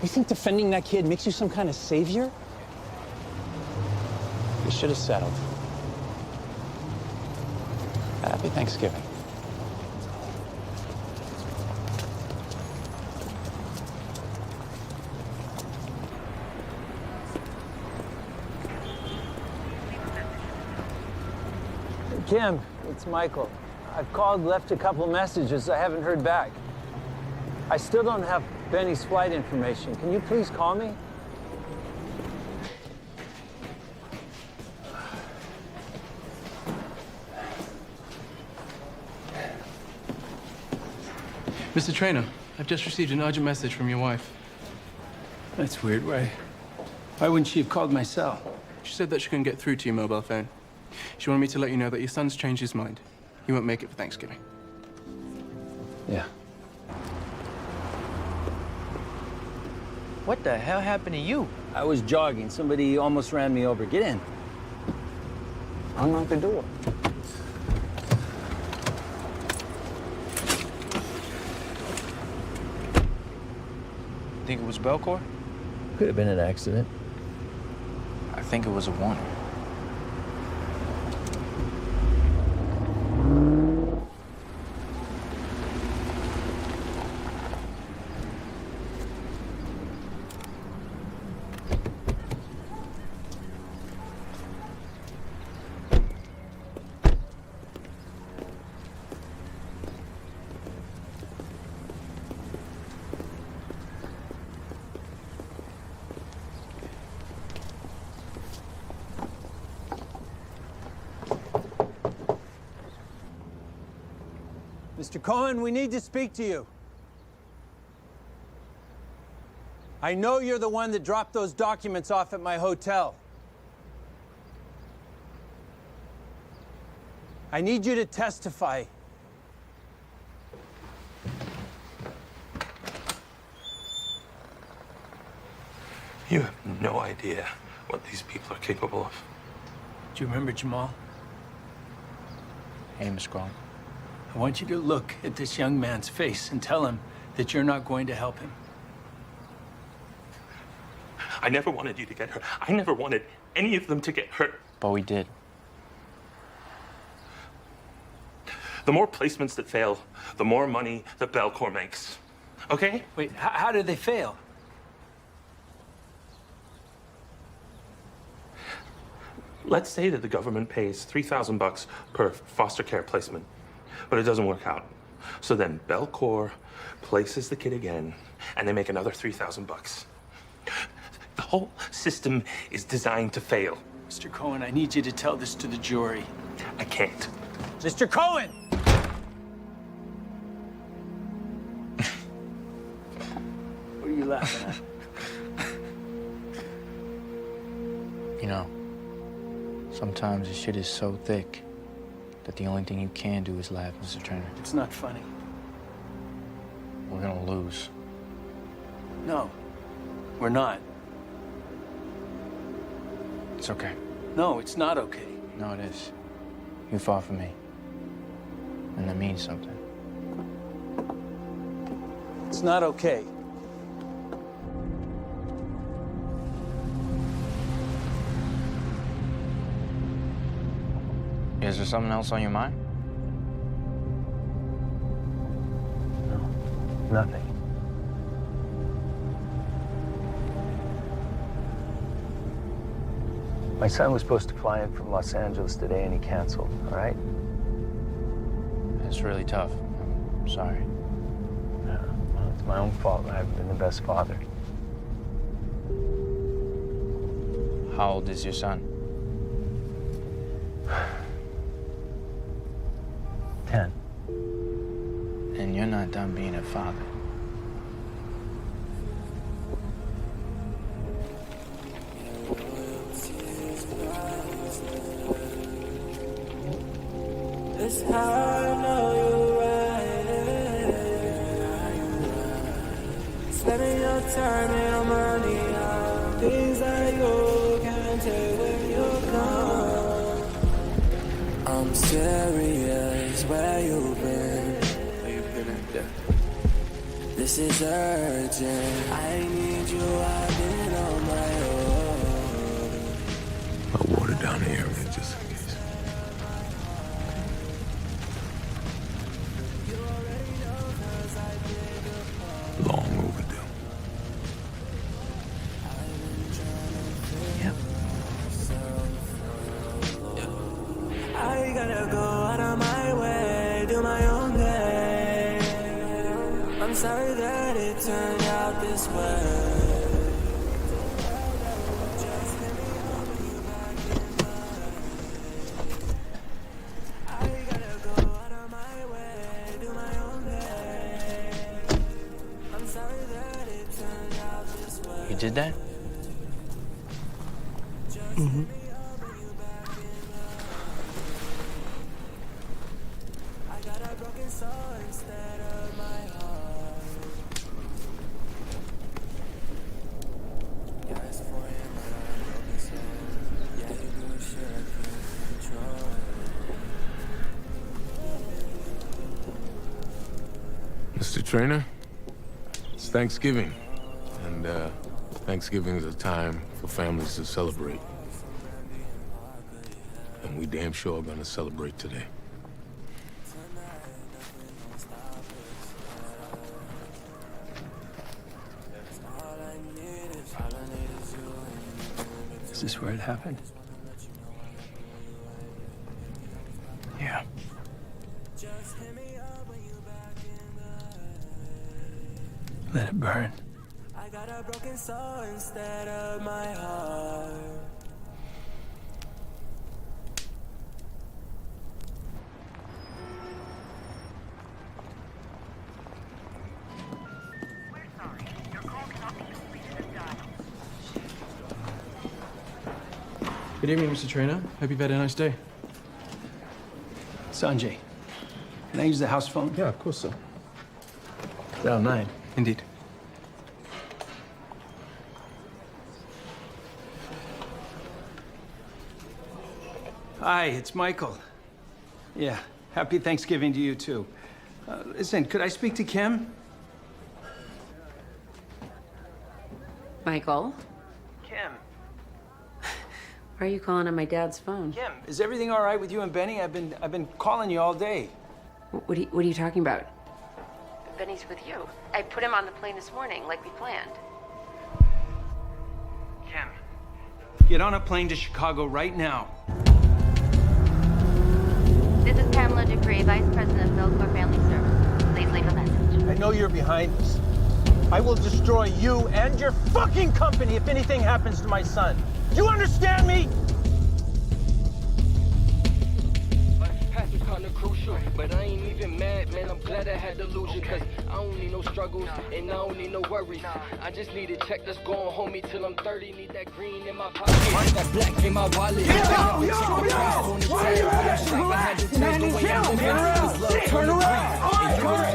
You think defending that kid makes you some kind of savior? You should have settled. Happy Thanksgiving. Kim, it's Michael. I've called, left a couple messages. I haven't heard back. I still don't have Benny's flight information. Can you please call me? Mr. Trainer, I've just received an urgent message from your wife. That's weird. Why wouldn't she have called my cell? She said that she couldn't get through to your mobile phone. She wanted me to let you know that your son's changed his mind. He won't make it for Thanksgiving. Yeah. What the hell happened to you? I was jogging. Somebody almost ran me over. Get in. Unlock the door. Think it was Belcourt? Could have been an accident. I think it was a warning. Mr. Cohen, we need to speak to you. I know you're the one that dropped those documents off at my hotel. I need you to testify. You have no idea what these people are capable of. Do you remember Jamal? Hey, Miss Grown. I want you to look at this young man's face and tell him that you're not going to help him. I never wanted you to get hurt. I never wanted any of them to get hurt. But we did. The more placements that fail, the more money that Belcour makes. Okay? Wait, how did they fail? Let's say that the government pays $3,000 per foster care placement, but it doesn't work out. So then Belcour places the kid again, and they make another $3,000. The whole system is designed to fail. Mr. Cohen, I need you to tell this to the jury. I can't. Mr. Cohen! What are you laughing at? You know, sometimes this shit is so thick that the only thing you can do is laugh, Mr. Trainer. It's not funny. We're gonna lose. No, we're not. It's okay. No, it's not okay. No, it is. You fought for me. And that means something. It's not okay. Is there something else on your mind? No, nothing. My son was supposed to fly in from Los Angeles today, and he canceled, all right? It's really tough. I'm sorry. Yeah, well, it's my own fault. I haven't been the best father. How old is your son? 10. And you're not done being a father. It's how I know you're right. Spending your time and your money on things that you can't take when you're gone. I'm serious, where you been? This is urgent. I need you, I've been on my own. I'll water down the area just in case. Long overdue. Yep. I gotta go out of my way, do my own thing. I'm sorry that it turned out this way. You did that? Mm-hmm. Mr. Trainer, it's Thanksgiving. And Thanksgiving is a time for families to celebrate. And we damn sure are gonna celebrate today. Is this where it happened? Yeah. Let it burn. I got a broken soul instead of my heart. Good evening, Mr. Trainer. Hope you've had a nice day. Sanjay, can I use the house phone? Yeah, of course, sir. Dial 9. Indeed. Hi, it's Michael. Yeah, happy Thanksgiving to you, too. Listen, could I speak to Kim? Michael? Kim. Why are you calling on my dad's phone? Kim, is everything all right with you and Benny? I've been calling you all day. What are you talking about? Benny's with you. I put him on the plane this morning, like we planned. Kim, get on a plane to Chicago right now. This is Pamela Dupree, Vice President of Belcourt Family Services. Please leave a message. I know you're behind this. I will destroy you and your fucking company if anything happens to my son. You understand me? Passing kinda crucial, but I ain't even mad, man. I'm glad I had delusion, cause I don't need no struggles and I don't need no worries. I just need a check that's going home me till I'm 30. Need that green in my pocket, that black in my wallet. Yo! Turn around!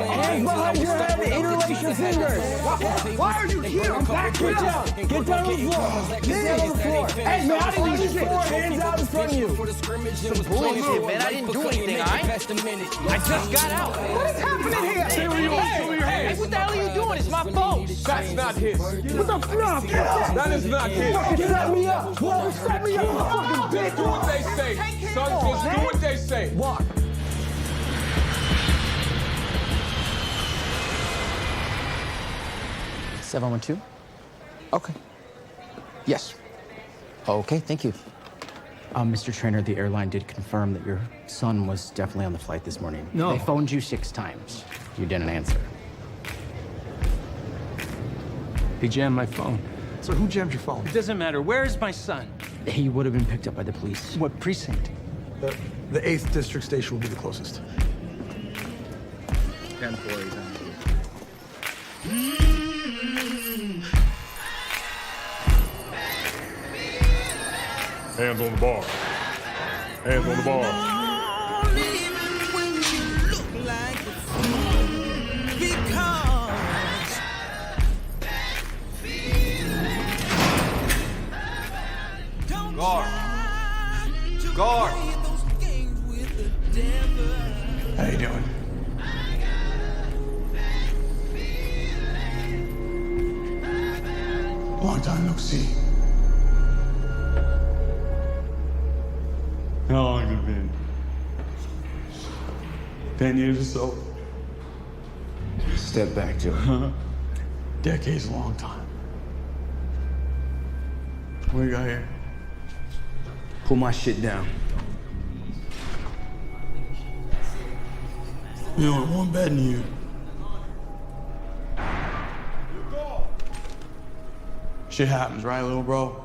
Hands behind your head, interlace your fingers! Why are you here? I'm back here! Get down on the floor! Get down on the floor! Hey, man, I didn't do shit! Hands out in front of you! Some bullshit, man. I didn't do anything, alright? I just got out. What is happening here? Stay where you are. Show me your hands. Hey, what the hell are you doing? It's my phone. That's not his. What the fuck? That is not his. Fucking set me up. Whoever set me up, you fucking bitch. Do what they say. Son, just do what they say. What? $712? Okay. Yes. Okay, thank you. Mr. Trainer, the airline did confirm that your son was definitely on the flight this morning. No. They phoned you 6 times. You didn't answer. They jammed my phone. So who jammed your phone? It doesn't matter. Where is my son? He would have been picked up by the police. What precinct? The 8th District Station will be the closest. 10-4, Hands on the bar. Hands on the bar. Guard! Guard! How you doing? Long time no see. How long has it been? 10 years or so? Step back, Joe. Decades, a long time. What you got here? Pull my shit down. You know, one better than you. Shit happens, right, little bro?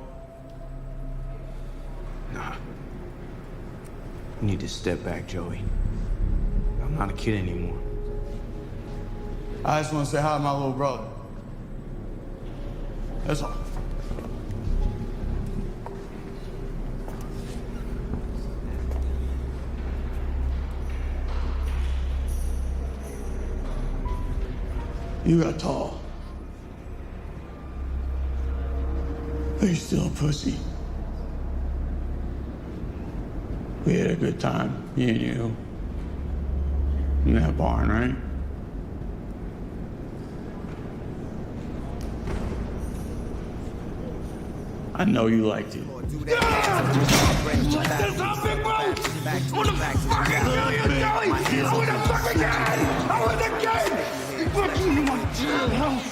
Nah. You need to step back, Joey. I'm not a kid anymore. I just want to say hi to my little brother. That's all. You got tall. But you're still a pussy. We had a good time, me and you. In that barn, right? I know you liked it. What's this up, big bro? On the million, Joey! I win the fucking game! I win the game! Fuck you, you want to jailhouse?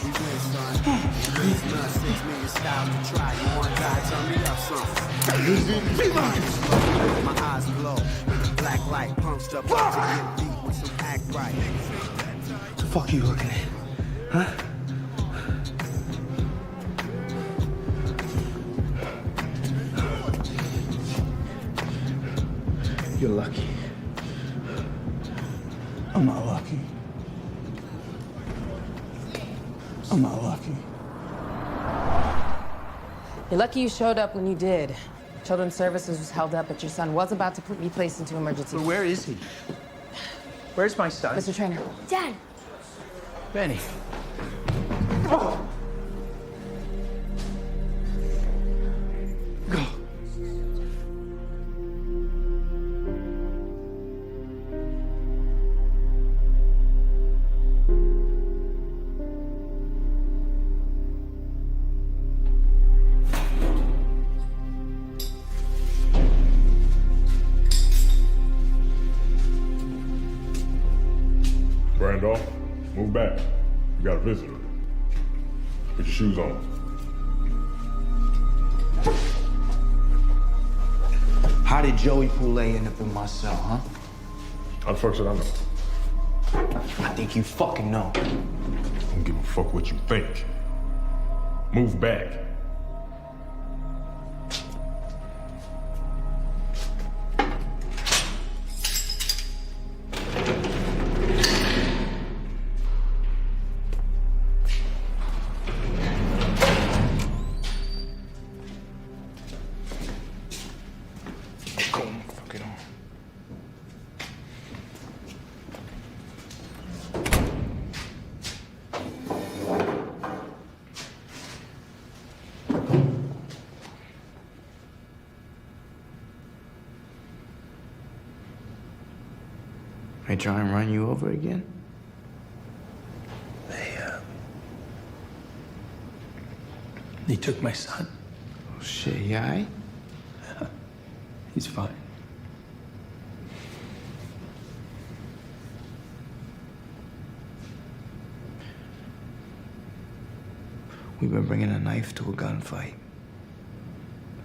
My eyes glow. Black light punched up to get deep with some act right. What the fuck are you looking at? Huh? You're lucky. I'm not lucky. I'm not lucky. You're lucky you showed up when you did. Children's Services was held up, but your son was about to be placed into emergency. But where is he? Where's my son? Mr. Trainer. Dad. Benny. Go. Randolph, move back. You got a visitor. Put your shoes on. How did Joey Poulet end up in my cell, huh? How the fuck should I know? I think you fucking know. I don't give a fuck what you think. Move back. They try and run you over again? They took my son. Oh, shit, you all right? He's fine. We've been bringing a knife to a gunfight.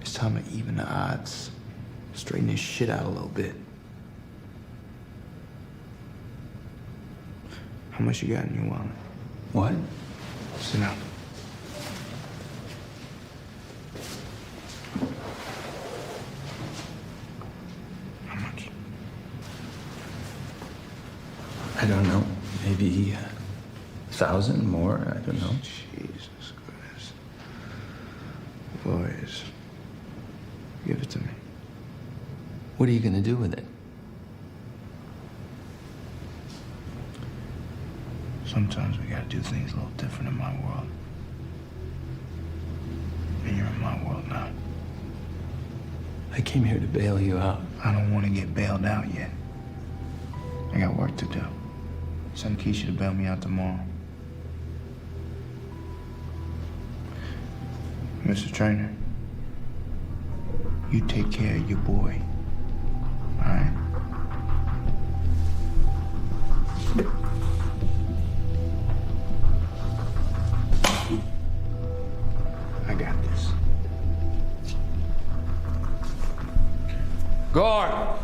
It's time to even the odds. Straighten this shit out a little bit. How much you got in your wallet? What? Sit down. How much? I don't know. Maybe 1,000 more. I don't know. Jesus Christ. Boys, give it to me. What are you gonna do with it? Sometimes we gotta do things a little different in my world. And you're in my world now. I came here to bail you out. I don't want to get bailed out yet. I got work to do. Send Keisha to bail me out tomorrow. Mr. Trainer, you take care of your boy, all right? I got this. Guard!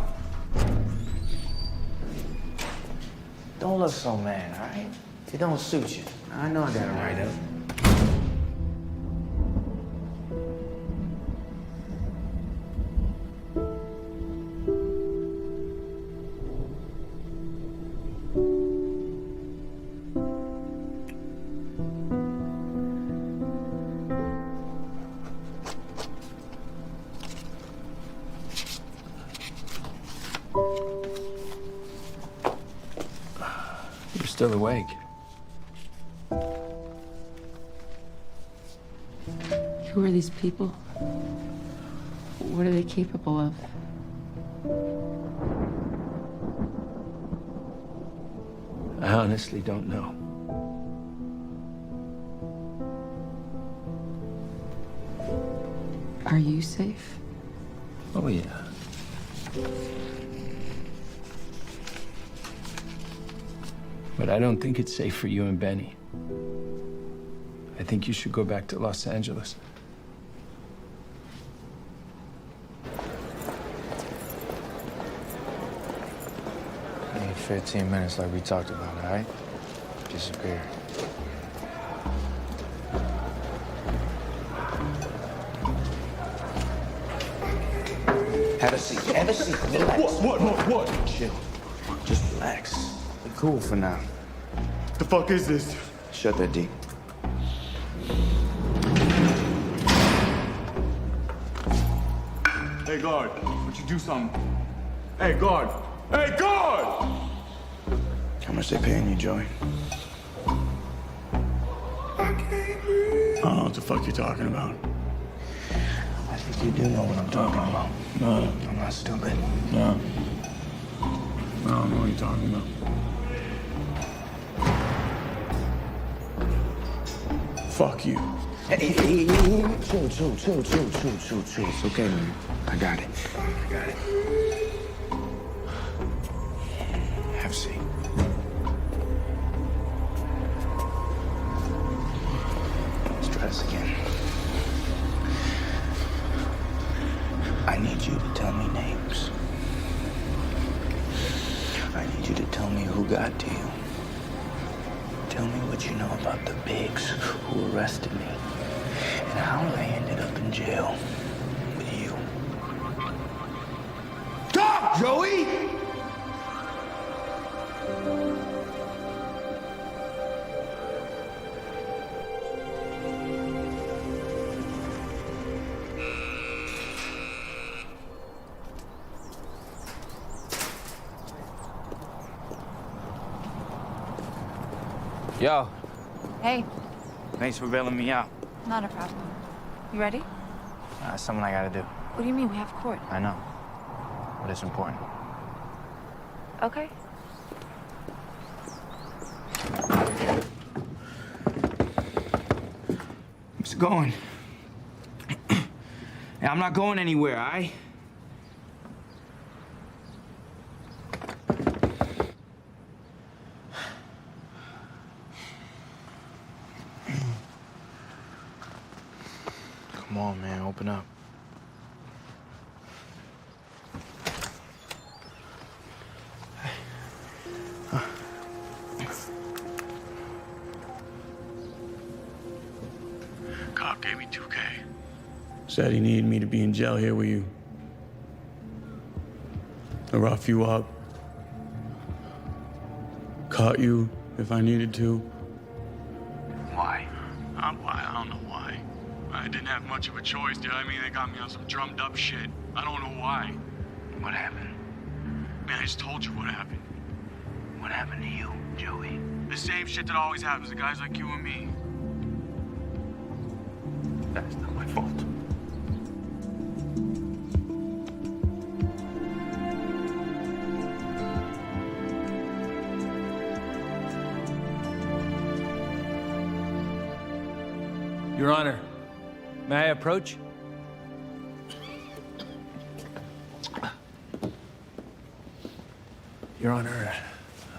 Don't look so mad, all right? It don't suit you. I know I got it right up. You're still awake. Who are these people? What are they capable of? I honestly don't know. Are you safe? Oh, yeah. But I don't think it's safe for you and Benny. I think you should go back to Los Angeles. I need 15 minutes like we talked about, all right? Disappear. Have a seat. Have a seat. Relax. What? Chill. Just relax. Be cool for now. The fuck is this? Shut that D. Hey, guard, would you do something? Hey, guard! Hey, guard! How much they paying you, Joey? I don't know what the fuck you're talking about. I think you do know what I'm talking about. No. I'm not stupid. No. I don't know what you're talking about. Fuck you. Hey, chill. It's okay, man. I got it. Have a seat. Let's try this again. I need you to tell me names. I need you to tell me who got to you. Tell me what you know about the pigs who arrested me and how I ended up in jail with you. Talk, Joey! Yo, Hey, thanks for bailing me out. not a problem. You ready? That's something I gotta do. What do you mean? We have court. I know, but it's important. Okay. Where's it going? Hey, I'm not going anywhere, all right? Come on, man, open up. Cop gave me $2K. Said he needed me to be in jail here with you. To rough you up. Cut you if I needed to. Why? Why? I don't know why. I didn't have much of a choice, dude. I mean, they got me on some drummed up shit. I don't know why. What happened? Man, I just told you what happened. What happened to you, Joey? The same shit that always happens to guys like you and me. That's not my fault. Your Honor, may I approach? Your Honor,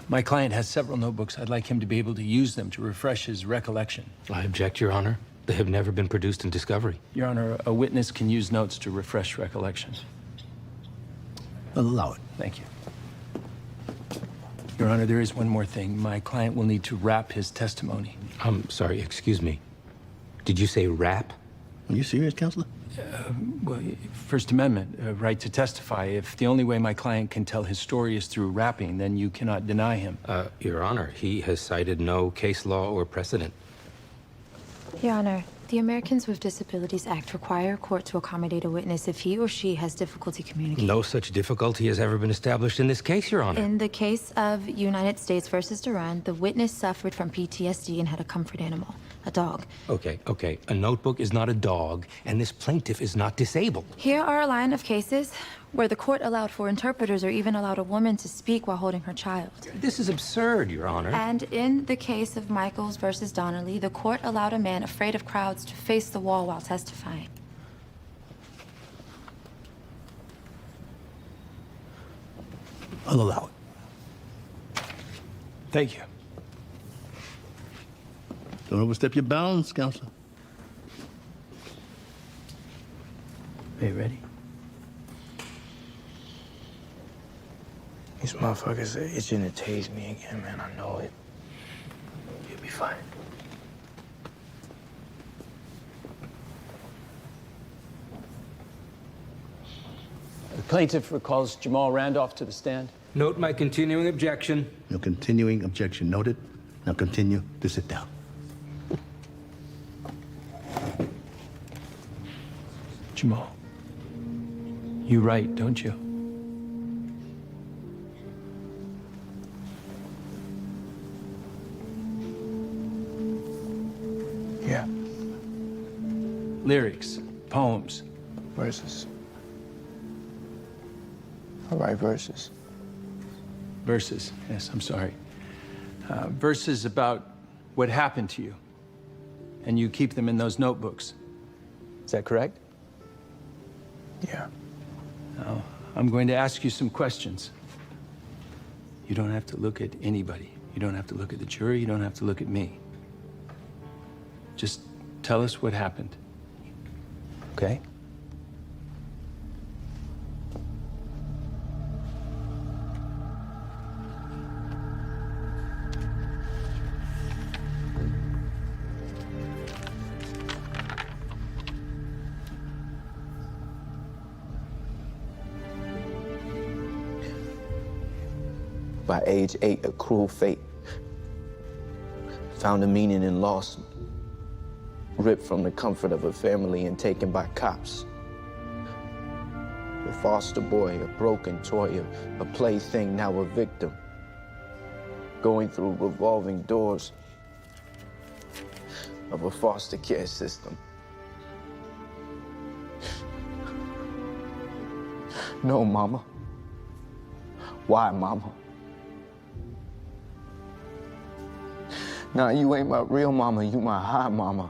my client has several notebooks. I'd like him to be able to use them to refresh his recollection. I object, Your Honor. They have never been produced in discovery. Your Honor, a witness can use notes to refresh recollection. I'll allow it. Thank you. Your Honor, there is one more thing. My client will need to wrap his testimony. I'm sorry, excuse me. Did you say rap? Are you serious, Counselor? Well, First Amendment, right to testify. If the only way my client can tell his story is through rapping, then you cannot deny him. Your Honor, he has cited no case law or precedent. Your Honor, the Americans with Disabilities Act require a court to accommodate a witness if he or she has difficulty communicating. No such difficulty has ever been established in this case, Your Honor. In the case of United States versus Duran, the witness suffered from PTSD and had a comfort animal, a dog. Okay. A notebook is not a dog, and this plaintiff is not disabled. Here are a line of cases where the court allowed for interpreters or even allowed a woman to speak while holding her child. This is absurd, Your Honor. And in the case of Michaels versus Donnelly, the court allowed a man afraid of crowds to face the wall while testifying. I'll allow it. Thank you. Don't overstep your bounds, Counselor. Are you ready? These motherfuckers are itching to tase me again, man. I know it. You'll be fine. The plaintiff recalls Jamal Randolph to the stand. Note my continuing objection. No continuing objection noted. Now continue to sit down. Jamal, You write, don't you? Yeah. Lyrics, poems. Verses. I write verses. Verses, yes, I'm sorry. Verses about what happened to you. And you keep them in those notebooks. Is that correct? Yeah. Now, I'm going to ask you some questions. You don't have to look at anybody. You don't have to look at the jury. You don't have to look at me. Just tell us what happened. Okay? By age 8, a cruel fate found a meaning in loss, ripped from the comfort of a family and taken by cops. A foster boy, a broken toy, a plaything, now a victim, going through revolving doors of a foster care system. No, Mama. Why, Mama? Nah, you ain't my real mama, you my high mama.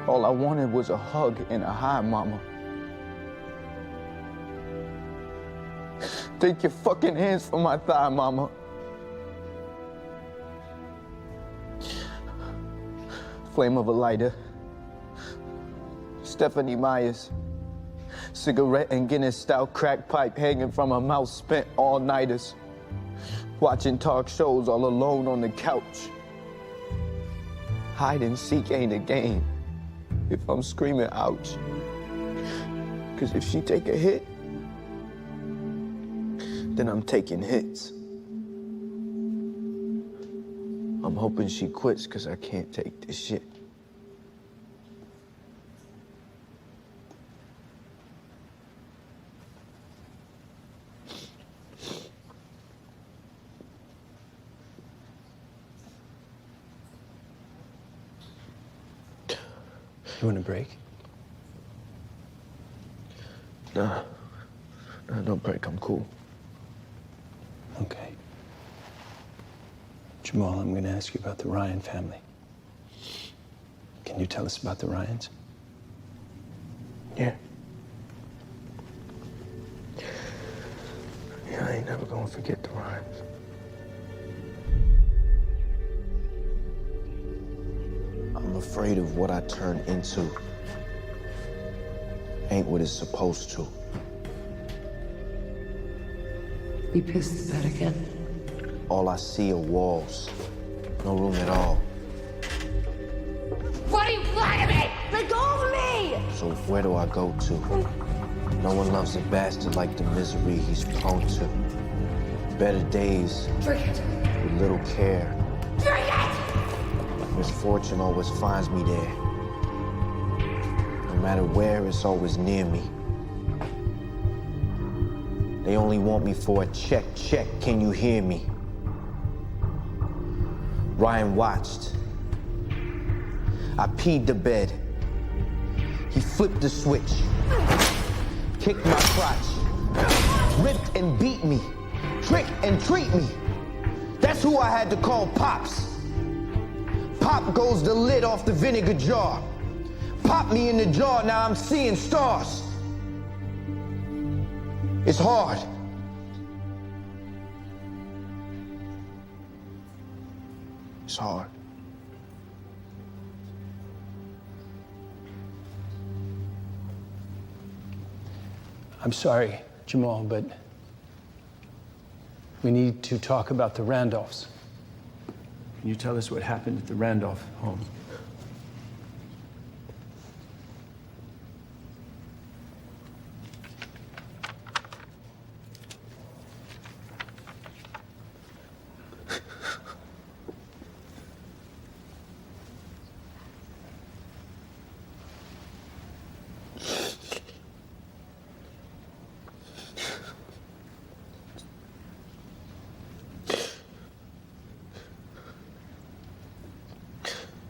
All I wanted was a hug and a high mama. Take your fucking hands from my thigh, mama. Flame of a lighter. Stephanie Myers. Cigarette and Guinness stout crack pipe hanging from her mouth, spent all-nighters. Watching talk shows all alone on the couch. Hide and seek ain't a game if I'm screaming ouch. 'Cause if she take a hit, then I'm taking hits. I'm hoping she quits 'cause I can't take this shit. You want a break? Nah, no break, I'm cool. Okay. Jamal, I'm going to ask you about the Ryan family. Can you tell us about the Ryans? Yeah. Yeah, I ain't never gonna forget the Ryans. I'm afraid of what I turn into. Ain't what it's supposed to. You pissed the bed again? All I see are walls. No room at all. What do you want of me? Let go of me! So where do I go to? No one loves a bastard like the misery he's prone to. Better days Forget. with little care. Forget! Misfortune always finds me there. No matter where, it's always near me. They only want me for a check. Can you hear me? Ryan watched. I peed the bed. He flipped the switch. Kicked my crotch. Ripped and beat me. Trick and treat me. That's who I had to call Pops. Pop goes the lid off the vinegar jar. Pop me in the jar, now I'm seeing stars. It's hard. It's hard. I'm sorry, Jamal, but we need to talk about the Randolphs. Can you tell us what happened at the Randolph home?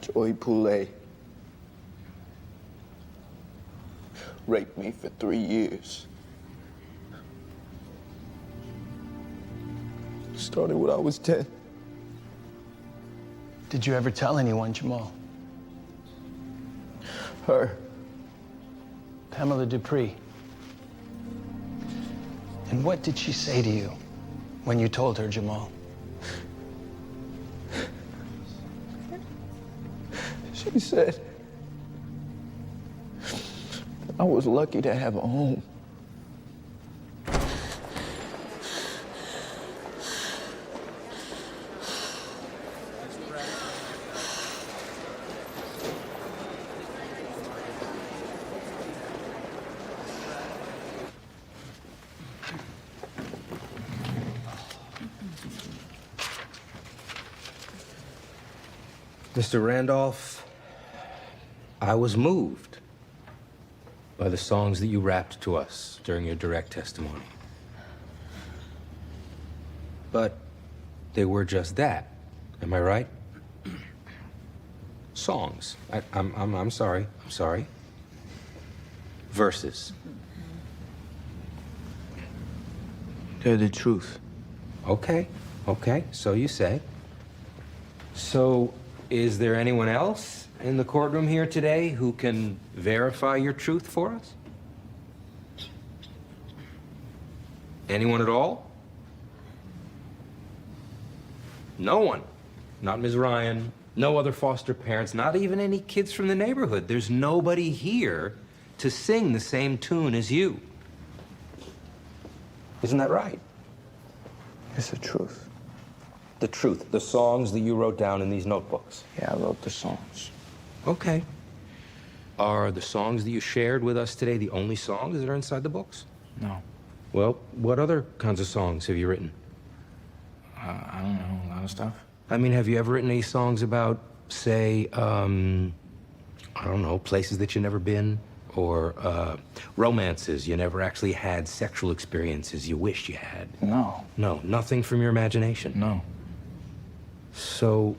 Joy Poulet raped me for 3 years. Started when I was 10. Did you ever tell anyone, Jamal? Her. Pamela Dupree. And what did she say to you when you told her, Jamal? She said I was lucky to have a home. Mr. Randolph, I was moved by the songs that you rapped to us during your direct testimony. But they were just that. Am I right? Songs. I'm sorry. I'm sorry. Verses. They're the truth. Okay. Okay. So you say. So, is there anyone else in the courtroom here today who can verify your truth for us? Anyone at all? No one. Not Ms. Ryan, no other foster parents, not even any kids from the neighborhood. There's nobody here to sing the same tune as you. Isn't that right? It's the truth. The truth, the songs that you wrote down in these notebooks. Yeah, I wrote the songs. Okay. Are the songs that you shared with us today the only songs that are inside the books? No. Well, what other kinds of songs have you written? I don't know, a lot of stuff. I mean, have you ever written any songs about, say, I don't know, places that you've never been? Or romances you never actually had, sexual experiences you wished you had? No. No, nothing from your imagination? No. So,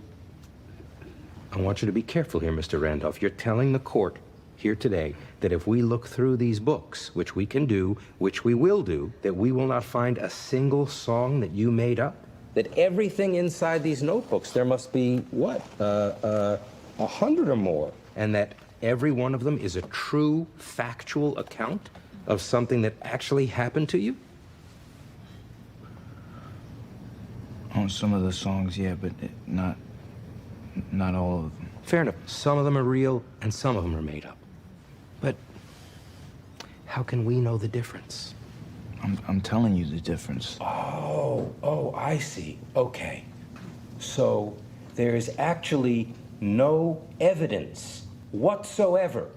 I want you to be careful here, Mr. Randolph. You're telling the court here today that if we look through these books, which we can do, which we will do, that we will not find a single song that you made up? That everything inside these notebooks, there must be, what, 100 or more, and that every one of them is a true, factual account of something that actually happened to you? On some of the songs, yeah, but not all of them. Fair enough. Some of them are real, and some of them are made up. But how can we know the difference? I'm telling you the difference. Oh, I see. Okay. So there's actually no evidence whatsoever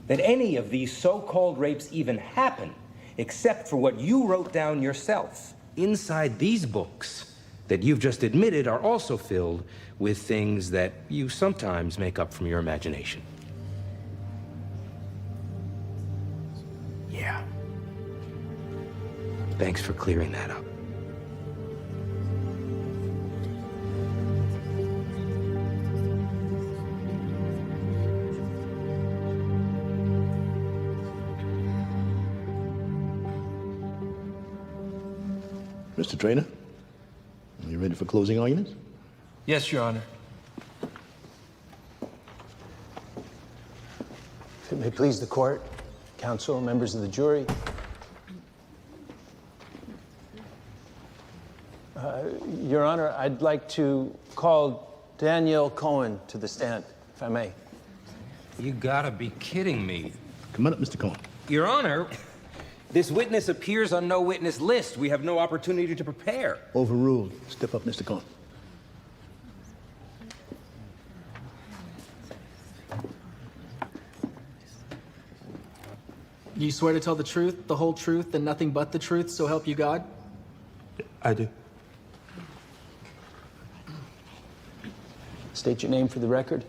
that any of these so-called rapes even happened, except for what you wrote down yourself. Inside these books that you've just admitted are also filled with things that you sometimes make up from your imagination. Yeah. Thanks for clearing that up. Mr. Trainer, are you ready for closing arguments? Yes, Your Honor. If it may please the court, counsel, members of the jury. Your Honor, I'd like to call Danielle Cohen to the stand, if I may. You gotta be kidding me. Come on up, Mr. Cohen. Your Honor, this witness appears on no witness list. We have no opportunity to prepare. Overruled. Step up, Mr. Cohen. You swear to tell the truth, the whole truth, and nothing but the truth, so help you God? I do. State your name for the record.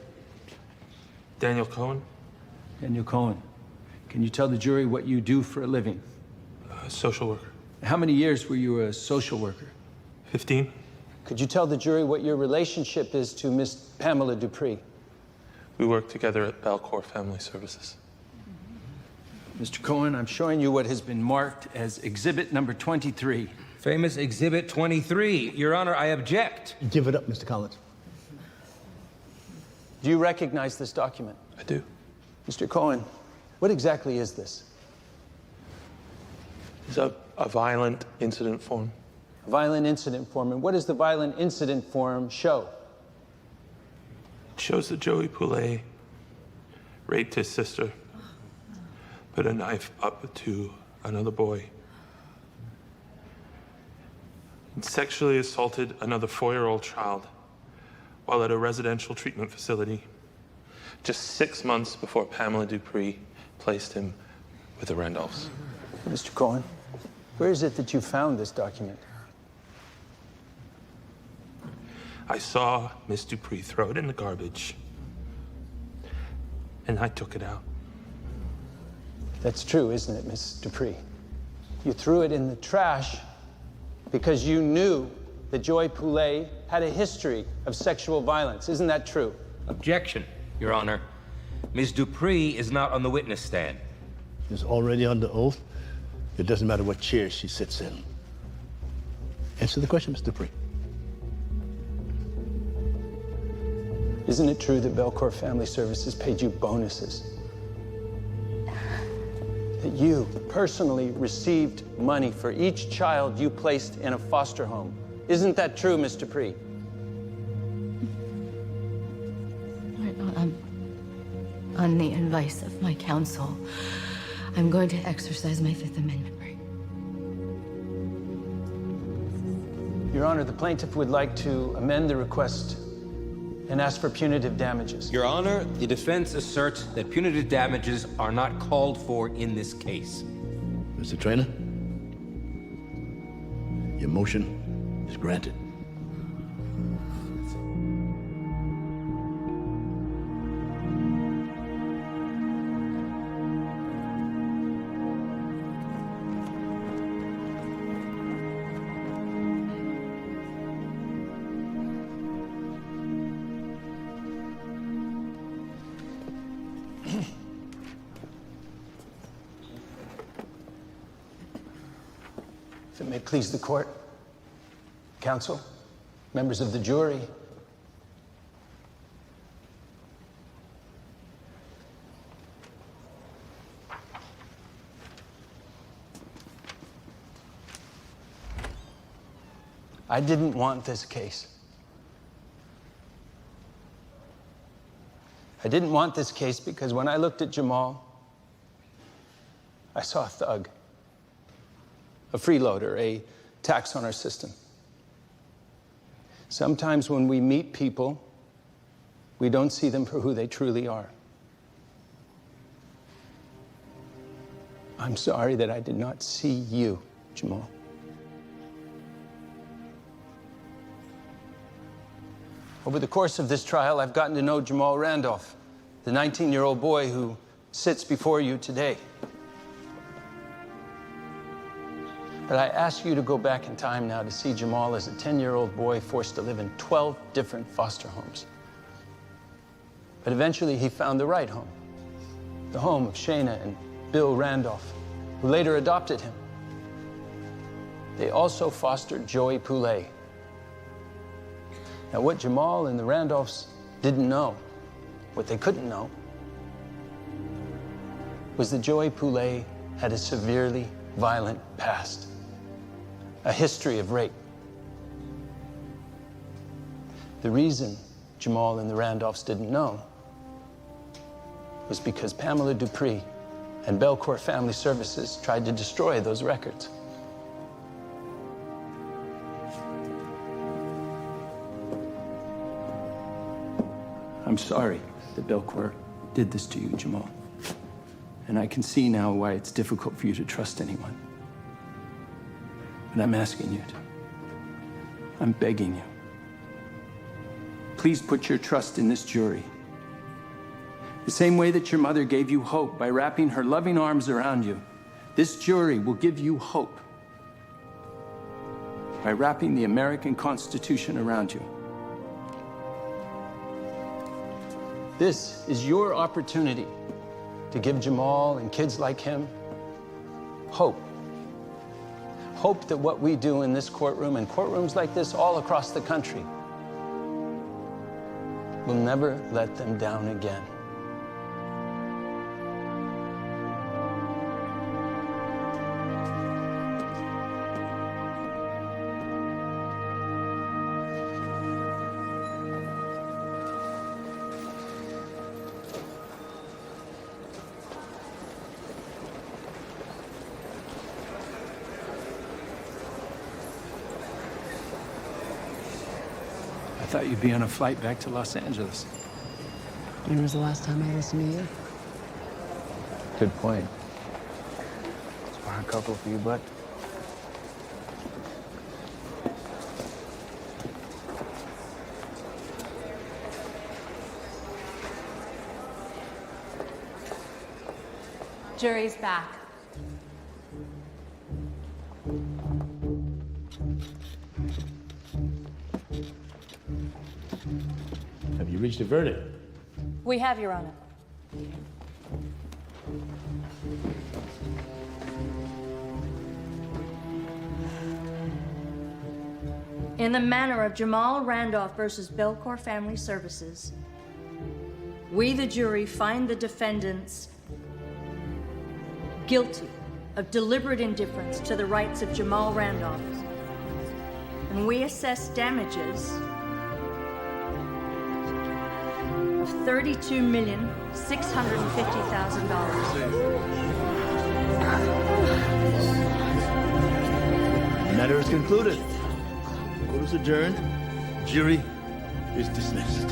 Daniel Cohen? Daniel Cohen. Can you tell the jury what you do for a living? Social worker. How many years were you a social worker? 15. Could you tell the jury what your relationship is to Miss Pamela Dupree? We work together at Belcour Family Services. Mr. Cohen, I'm showing you what has been marked as exhibit number 23. Famous exhibit 23. Your Honor, I object. Give it up, Mr. Collins. Do you recognize this document? I do. Mr. Cohen, what exactly is this? It's a violent incident form. A violent incident form. And what does the violent incident form show? It shows that Joey Poulet raped his sister, put a knife up to another boy, and sexually assaulted another 4-year-old child while at a residential treatment facility, just 6 months before Pamela Dupree placed him with the Randolphs. Mr. Cohen, where is it that you found this document? I saw Miss Dupree throw it in the garbage, and I took it out. That's true, isn't it, Miss Dupree? You threw it in the trash because you knew that Joey Poulet had a history of sexual violence. Isn't that true? Objection, Your Honor. Ms. Dupree is not on the witness stand. She's already under oath. It doesn't matter what chair she sits in. Answer the question, Mr. Dupree. Isn't it true that Belcour Family Services paid you bonuses? That you personally received money for each child you placed in a foster home? Isn't that true, Ms. Dupree? On the advice of my counsel, I'm going to exercise my Fifth Amendment right. Your Honor, the plaintiff would like to amend the request and ask for punitive damages. Your Honor, the defense asserts that punitive damages are not called for in this case. Mr. Traynor, your motion is granted. If it may please the court, counsel, members of the jury, I didn't want this case. I didn't want this case because when I looked at Jamal, I saw a thug. A freeloader, a tax on our system. Sometimes when we meet people, we don't see them for who they truly are. I'm sorry that I did not see you, Jamal. Over the course of this trial, I've gotten to know Jamal Randolph, the 19-year-old boy who sits before you today. But I ask you to go back in time now to see Jamal as a 10-year-old boy forced to live in 12 different foster homes. But eventually he found the right home, the home of Shayna and Bill Randolph, who later adopted him. They also fostered Joey Poulet. Now, what Jamal and the Randolphs didn't know, what they couldn't know, was that Joey Poulet had a severely violent past. A history of rape. The reason Jamal and the Randolphs didn't know was because Pamela Dupree and Belcour Family Services tried to destroy those records. I'm sorry that Belcour did this to you, Jamal. And I can see now why it's difficult for you to trust anyone. But I'm asking you to. I'm begging you. Please put your trust in this jury. The same way that your mother gave you hope by wrapping her loving arms around you, this jury will give you hope by wrapping the American Constitution around you. This is your opportunity to give Jamal and kids like him hope. Hope that what we do in this courtroom and courtrooms like this all across the country will never let them down again. I thought you'd be on a flight back to Los Angeles. When was the last time I listened to you? Good point. Smart a couple for you, bud. Jury's back. Have you reached a verdict? We have, Your Honor. In the manner of Jamal Randolph versus Belcour Family Services, we, the jury, find the defendants guilty of deliberate indifference to the rights of Jamal Randolph, and we assess damages of $32,650,000. The matter is concluded. Court is adjourned. Jury is dismissed.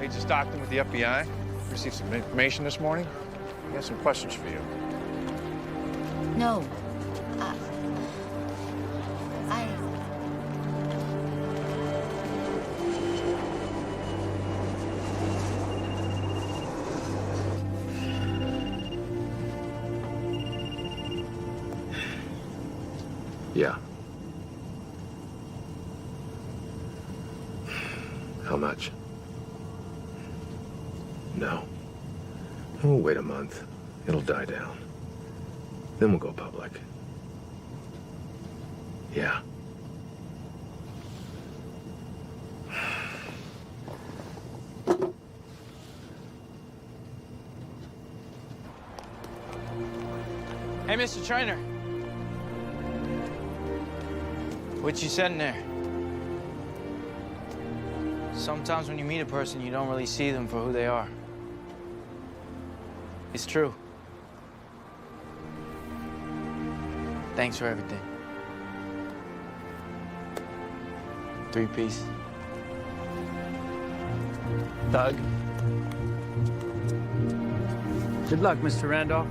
Agent Stockton with the FBI. Received some information this morning. We have some questions for you. No. Yeah. How much? No. We'll wait a month. It'll die down. Then we'll go public. Yeah. Hey, Mr. Trainer. What you said in there? Sometimes when you meet a person, you don't really see them for who they are. It's true. Thanks for everything. 3-piece. Doug. Good luck, Mr. Randolph.